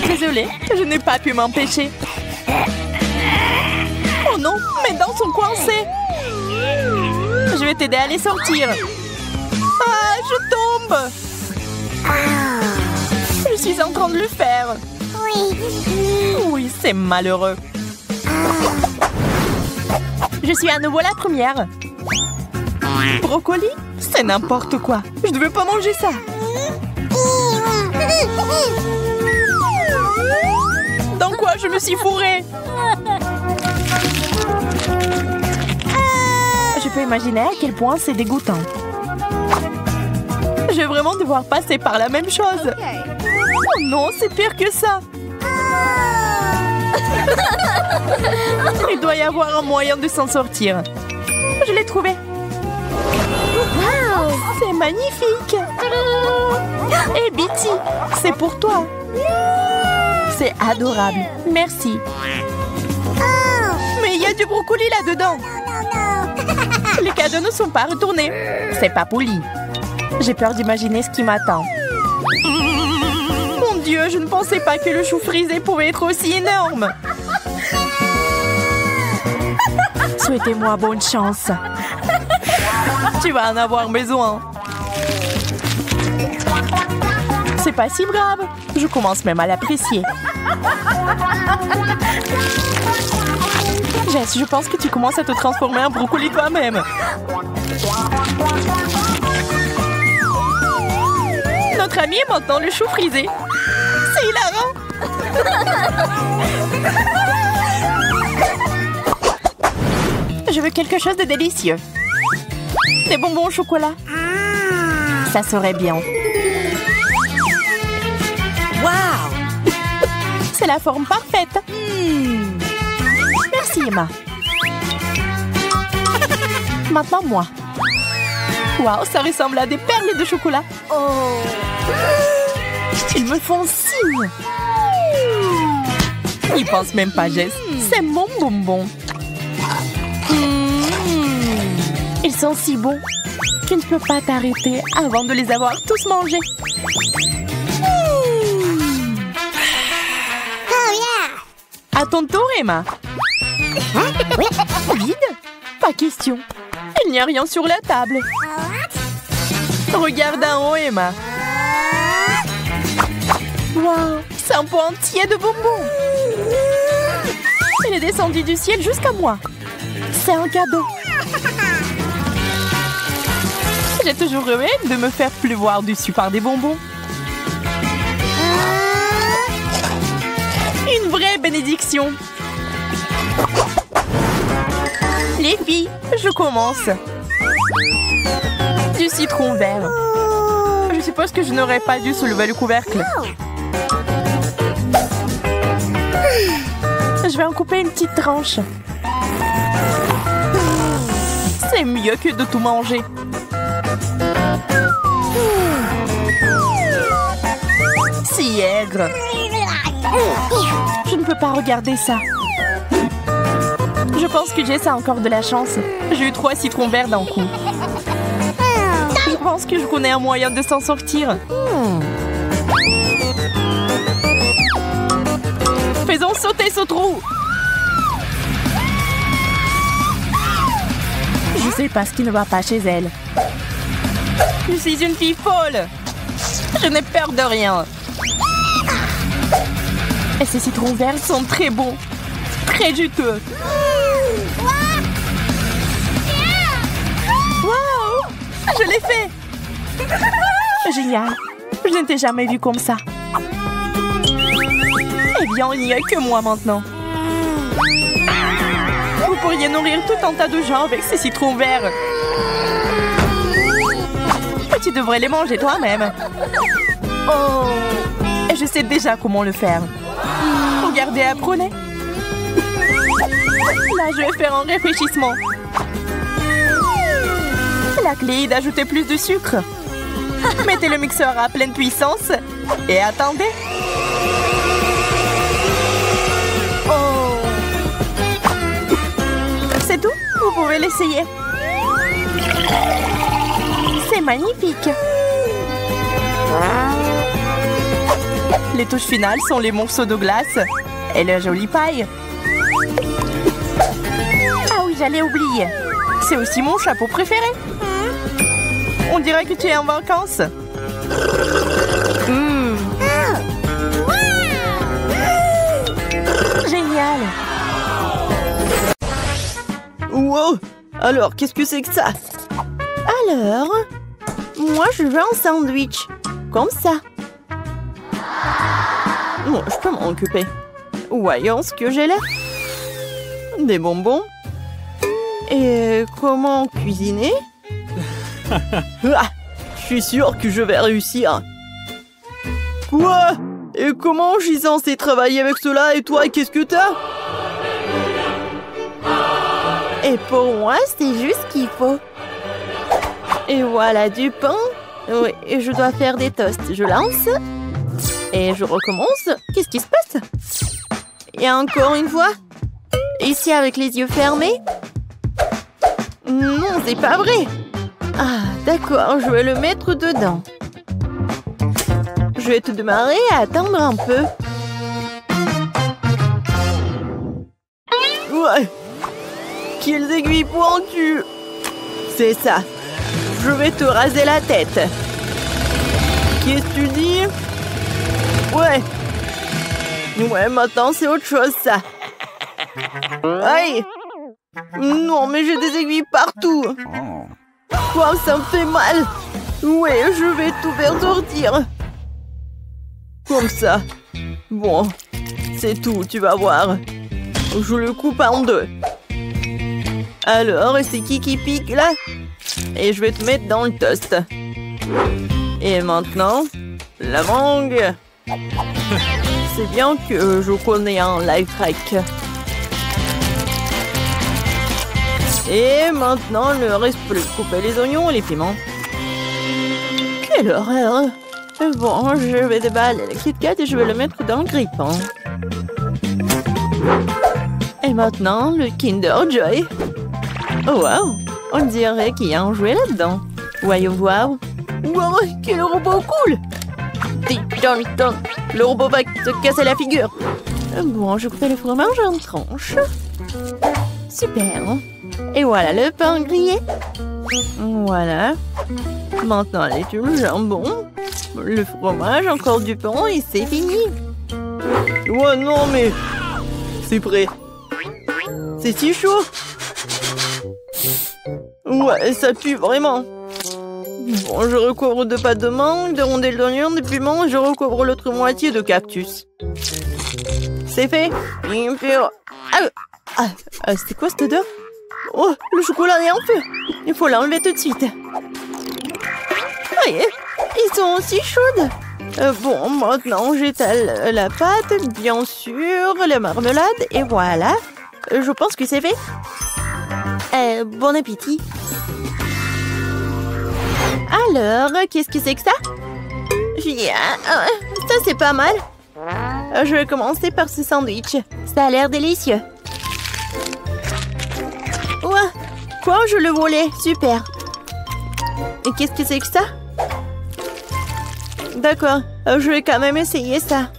Désolée, je n'ai pas pu m'empêcher. Oh non, mes dents sont coincées. Je vais t'aider à les sortir. Ah, je tombe. Je suis en train de le faire. Oui, c'est malheureux. Je suis à nouveau la première. Brocoli? C'est n'importe quoi. Je ne veux pas manger ça. Dans quoi je me suis fourrée? Je peux imaginer à quel point c'est dégoûtant. Je vais vraiment devoir passer par la même chose. Oh non, c'est pire que ça. Il doit y avoir un moyen de s'en sortir. Je l'ai trouvé. Wow, c'est magnifique. Hé, Bitty, c'est pour toi. C'est adorable. Merci. Mais il y a du brocoli là-dedans. Les cadeaux ne sont pas retournés. C'est pas poli. J'ai peur d'imaginer ce qui m'attend. Mon Dieu, je ne pensais pas que le chou frisé pouvait être aussi énorme. Souhaitez-moi bonne chance. Tu vas en avoir besoin. C'est pas si grave. Je commence même à l'apprécier. Jess, je pense que tu commences à te transformer en brocoli toi-même. Notre ami est maintenant le chou frisé. C'est hilarant. Je veux quelque chose de délicieux. Des bonbons au chocolat. Ça serait bien. Waouh! C'est la forme parfaite. Merci, Emma. Maintenant, moi. Waouh, ça ressemble à des perles de chocolat. Oh! Ils me font signe. Ils pensent même pas, Jess. C'est mon bonbon. Ils sont si bons. Tu ne peux pas t'arrêter avant de les avoir tous mangés. À ton tour, Emma. Vide? Pas question. Il n'y a rien sur la table. Regarde en haut, Emma. Wow, c'est un pot entier de bonbons. Il est descendu du ciel jusqu'à moi. C'est un cadeau. J'ai toujours rêvé de me faire pleuvoir dessus par des bonbons. Une vraie bénédiction. Les filles, je commence. Du citron vert. Je suppose que je n'aurais pas dû soulever le couvercle. Je vais en couper une petite tranche. C'est mieux que de tout manger. Si aigre. Je ne peux pas regarder ça. Je pense que Jess a encore de la chance. J'ai eu 3 citrons verts d'un coup. Je pense que je connais un moyen de s'en sortir. Faisons sauter ce trou. Je sais pas ce qui ne va pas chez elle. Je suis une fille folle. Je n'ai peur de rien. Et ces citrons verts sont très bons. Très juteux. Wow! Je l'ai fait! Génial! Je ne t'ai jamais vu comme ça. Eh bien, il n'y a que moi maintenant. Vous pourriez nourrir tout un tas de gens avec ces citrons verts. Mais tu devrais les manger toi-même. Oh! Et je sais déjà comment le faire. Regardez, apprenez. Là, je vais faire un réfléchissement. La clé est d'ajouter plus de sucre. Mettez le mixeur à pleine puissance et attendez. Oh! C'est tout? Vous pouvez l'essayer. C'est magnifique. Les touches finales sont les morceaux de glace et la jolie paille. Ah oui, j'allais oublier. C'est aussi mon chapeau préféré. On dirait que tu es en vacances. Génial. Wow! Alors, qu'est-ce que c'est que ça? Alors, moi je veux un sandwich. Comme ça. Bon, je peux m'en occuper. Voyons ce que j'ai là. Des bonbons. Et comment cuisiner? Ah, je suis sûre que je vais réussir. Quoi? Et comment je suis censée travailler avec cela et toi, qu'est-ce que t'as? Et pour moi, c'est juste ce qu'il faut. Et voilà du pain. Oui, et je dois faire des toasts. Je lance. Et je recommence. Qu'est-ce qui se passe? Et encore une fois. Ici avec les yeux fermés. Non, c'est pas vrai. Ah, d'accord, je vais le mettre dedans. Je vais te demander à attendre un peu. Ouais. Quelles aiguilles pointues. C'est ça. Je vais te raser la tête. Qu'est-ce que tu dis? Ouais. Ouais, maintenant c'est autre chose, ça. Aïe. Non, mais j'ai des aiguilles partout. Wow, ça me fait mal. Ouais, je vais tout faire sortir. Comme ça. Bon, c'est tout, tu vas voir. Je le coupe en deux. Alors, c'est qui pique là? Et je vais te mettre dans le toast. Et maintenant, la mangue. C'est bien que je connais un life hack. Et maintenant, il ne reste plus couper les oignons et les piments. Quelle horreur! Bon, je vais déballer le Kit Kat et je vais le mettre dans le grille-pain. Et maintenant, le Kinder Joy. Oh wow! On dirait qu'il y a un jouet là-dedans. Voyons voir. Wow, quel robot cool! Le robot va te casser la figure. Bon, je coupe le fromage en tranches. Super! Et voilà le pain grillé. Voilà. Maintenant, les tubes, le jambon, le fromage, encore du pain et c'est fini. Ouais, non, mais... C'est prêt. C'est si chaud. Ouais, ça pue vraiment. Bon, je recouvre de pâte de mangue, de rondelles d'oignon, de piment et je recouvre l'autre moitié de cactus. C'est fait. C'est quoi cette odeur? Oh, le chocolat est en feu. Il faut l'enlever tout de suite. Voyez, ils sont aussi chaudes. Bon, maintenant j'étale la pâte, bien sûr, la marmelade, et voilà. Je pense que c'est fait. Bon appétit. Alors, qu'est-ce que c'est que ça? Ça, c'est pas mal. Je vais commencer par ce sandwich. Ça a l'air délicieux. Ouais. Quoi? Je le volais. Super. Et qu'est-ce que c'est que ça? D'accord. Je vais quand même essayer ça.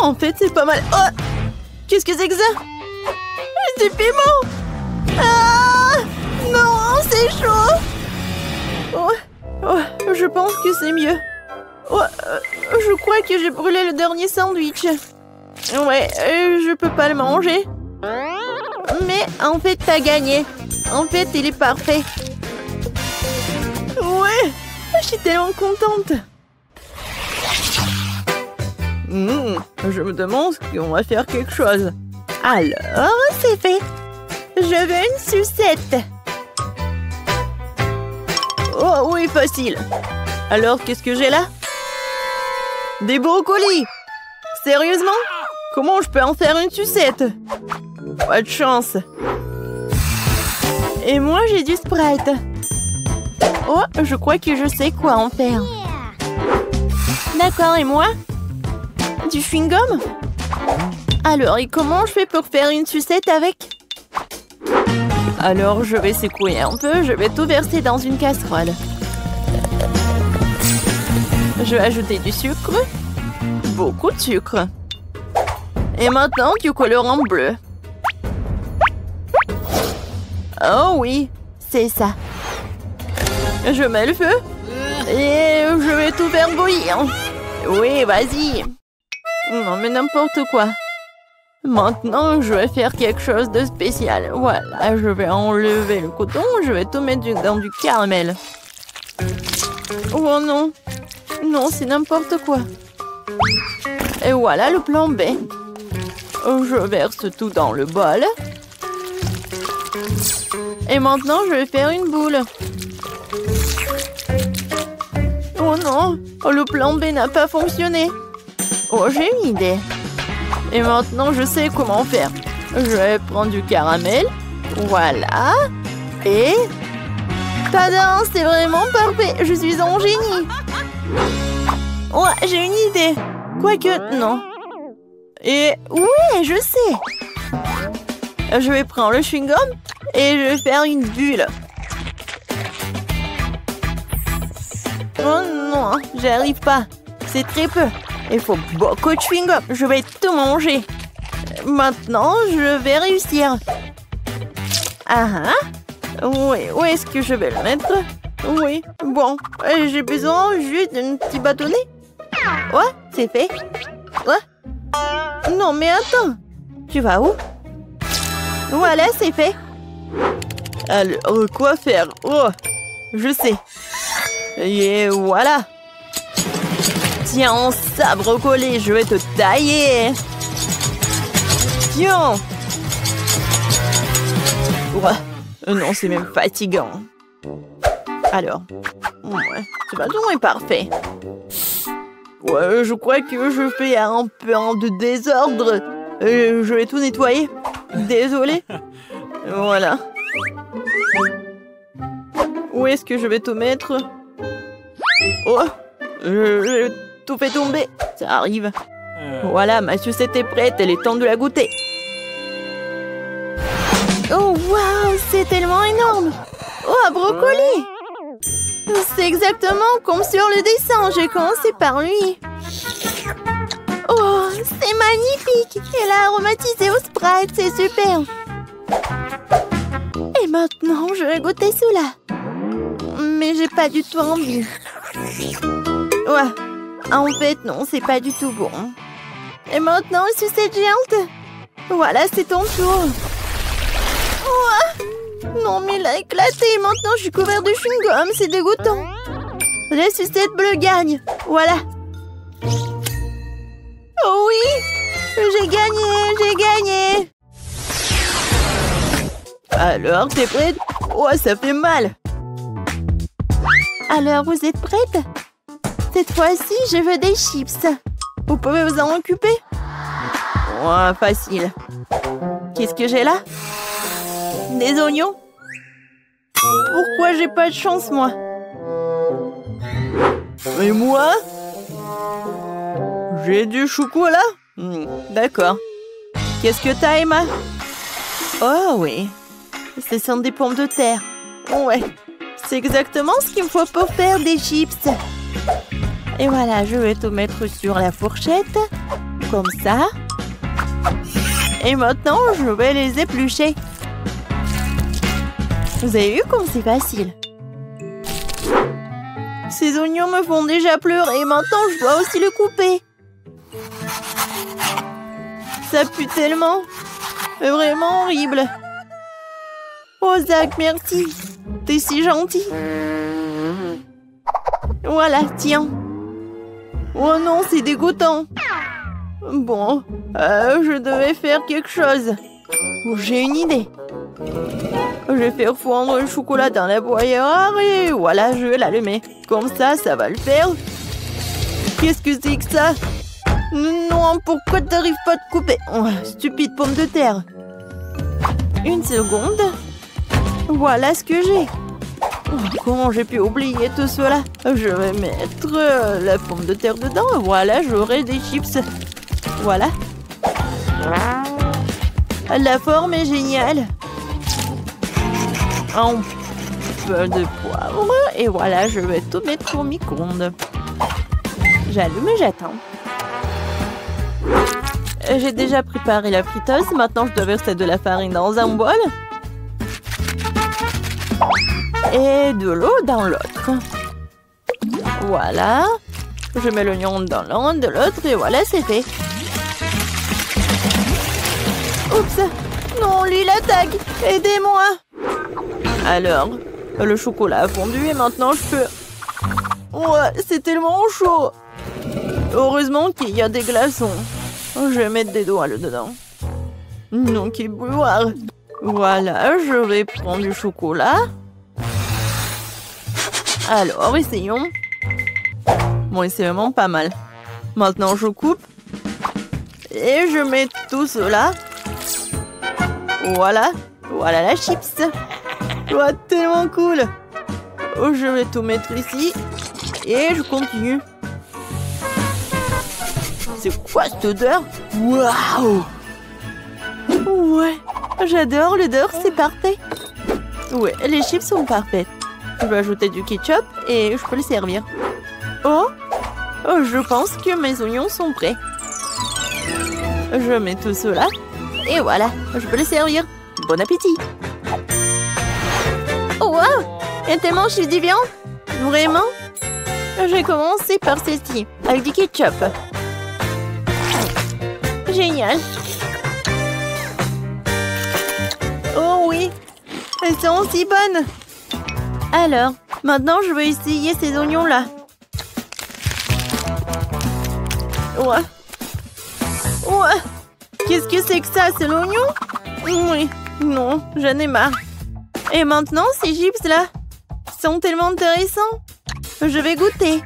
En fait, c'est pas mal. Oh! Qu'est-ce que c'est que ça? Du piment! Ah! Non, c'est chaud! Oh, je pense que c'est mieux. Oh, je crois que j'ai brûlé le dernier sandwich. Ouais, je peux pas le manger. Mais en fait, t'as gagné. En fait, il est parfait. Ouais, je suis tellement contente. Je me demande si on va faire quelque chose. Alors, c'est fait. Je veux une sucette. Oh oui, facile. Alors, qu'est-ce que j'ai là? Des brocolis. Sérieusement? Comment je peux en faire une sucette? Pas de chance. Et moi, j'ai du Sprite. Oh, je crois que je sais quoi en faire. D'accord, et moi? Du chewing-gum? Alors, et comment je fais pour faire une sucette avec? Alors, je vais secouer un peu. Je vais tout verser dans une casserole. Je vais ajouter du sucre. Beaucoup de sucre. Et maintenant, du colorant bleu. Oh oui, c'est ça. Je mets le feu. Et je vais tout faire bouillir. Oui, vas-y. Non, mais n'importe quoi. Maintenant, je vais faire quelque chose de spécial. Voilà, je vais enlever le coton. Je vais tout mettre dans du caramel. Oh non. Non, c'est n'importe quoi. Et voilà le plan B. Je verse tout dans le bol. Et maintenant, je vais faire une boule. Oh non, Oh, le plan B n'a pas fonctionné. Oh, j'ai une idée. Et maintenant, je sais comment faire. Je vais prendre du caramel. Voilà. Et... Tada, c'est vraiment parfait. Je suis un génie. Ouais, j'ai une idée. Quoique, non. Et oui, je sais. Je vais prendre le chewing-gum et je vais faire une bulle. Oh non, j'y arrive pas. C'est très peu. Il faut beaucoup de chewing-gum. Je vais tout manger. Maintenant, je vais réussir. Ah ah. Oui, où est-ce que je vais le mettre? Oui, bon. J'ai besoin juste d'un petit bâtonnet. Ouais, c'est fait. Ouais. Non, mais attends. Tu vas où? Voilà, c'est fait. Alors, quoi faire? Oh, je sais. Et voilà. Tiens, sabre collé, je vais te tailler. Tiens. Ouais. Non, c'est même fatigant. Alors, ouais, ce bâton est parfait. Ouais, je crois que je fais un peu de désordre. Je vais tout nettoyer. Désolée. Voilà. Où est-ce que je vais tout mettre? Oh, j'ai tout fait tomber. Ça arrive. Voilà, ma sucette est prête. Elle est temps de la goûter. Oh, waouh, c'est tellement énorme. Oh, un brocoli. C'est exactement comme sur le dessin. J'ai commencé par lui. Oh, c'est magnifique. Elle a aromatisé au Sprite. C'est super. Et maintenant, je vais goûter cela. Mais j'ai pas du tout envie. Ouais. En fait, non, c'est pas du tout bon. Et maintenant, sucette géante. Voilà, c'est ton tour. Ouais. Non, mais il a éclaté. Maintenant, je suis couvert de chewing-gum. C'est dégoûtant. La sucette bleue gagne. Voilà. Oh oui. J'ai gagné. J'ai gagné. Alors, t'es prête? Oh, ça fait mal. Alors, vous êtes prête? Cette fois-ci, je veux des chips. Vous pouvez vous en occuper? Oh, facile. Qu'est-ce que j'ai là? Des oignons? Pourquoi j'ai pas de chance, moi? Et moi? J'ai du chocolat? D'accord. Qu'est-ce que t'as, Emma? Oh oui. Ce sont des pommes de terre. Ouais. C'est exactement ce qu'il me faut pour faire des chips. Et voilà, je vais tout mettre sur la fourchette. Comme ça. Et maintenant, je vais les éplucher. Vous avez vu comme c'est facile? Ces oignons me font déjà pleurer. Maintenant, je dois aussi le couper. Ça pue tellement. C'est vraiment horrible. Oh, Zach, merci. T'es si gentil. Voilà, tiens. Oh non, c'est dégoûtant. Bon, je devais faire quelque chose. Oh, j'ai une idée. Je vais faire fondre le chocolat dans la broyeur et voilà, je vais l'allumer. Comme ça, ça va le faire. Qu'est-ce que c'est que ça? Non, pourquoi t'arrives pas à te couper? Oh, stupide pomme de terre. Une seconde. Voilà ce que j'ai. Oh, comment j'ai pu oublier tout cela? Je vais mettre la pomme de terre dedans. Voilà, j'aurai des chips. Voilà. La forme est géniale. Un peu de poivre. Et voilà, je vais tout mettre au micro-ondes. J'allume et j'attends. J'ai déjà préparé la friteuse. Maintenant, je dois verser de la farine dans un bol. Et de l'eau dans l'autre. Voilà. Je mets l'oignon dans l'un de l'autre et voilà, c'est fait. Oups. Non, lui, il attaque. Aidez-moi. Alors, le chocolat a fondu et maintenant je peux... Ouais, c'est tellement chaud. Heureusement qu'il y a des glaçons. Je vais mettre des doigts dedans. Non, qu'il boire. Voilà, je vais prendre du chocolat. Alors, essayons. Bon, c'est vraiment pas mal. Maintenant, je coupe. Et je mets tout cela. Voilà. Voilà la chips. Oh, tellement cool. Oh, je vais tout mettre ici. Et je continue. C'est quoi cette odeur? Waouh! Ouais, j'adore l'odeur, c'est parfait. Ouais, les chips sont parfaites. Je vais ajouter du ketchup et je peux le servir. Oh, je pense que mes oignons sont prêts. Je mets tout cela. Et voilà, je peux le servir. Bon appétit! Oh, wow! Il y a tellement chips de viande! Vraiment? J'ai commencé par ceci, avec du ketchup. Génial! Oh oui! Elles sont aussi bonnes! Alors, maintenant je vais essayer ces oignons-là. Ouais. Ouais. Qu'est-ce que c'est que ça? C'est l'oignon? Oui. Non, j'en ai marre. Et maintenant, ces chips-là sont tellement intéressants. Je vais goûter.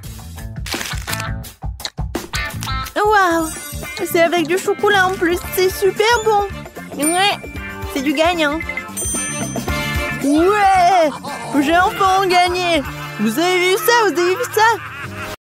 Waouh! C'est avec du chocolat en plus. C'est super bon. Ouais. C'est du gagnant. Ouais! J'ai enfin gagné! Vous avez vu ça? Vous avez vu ça?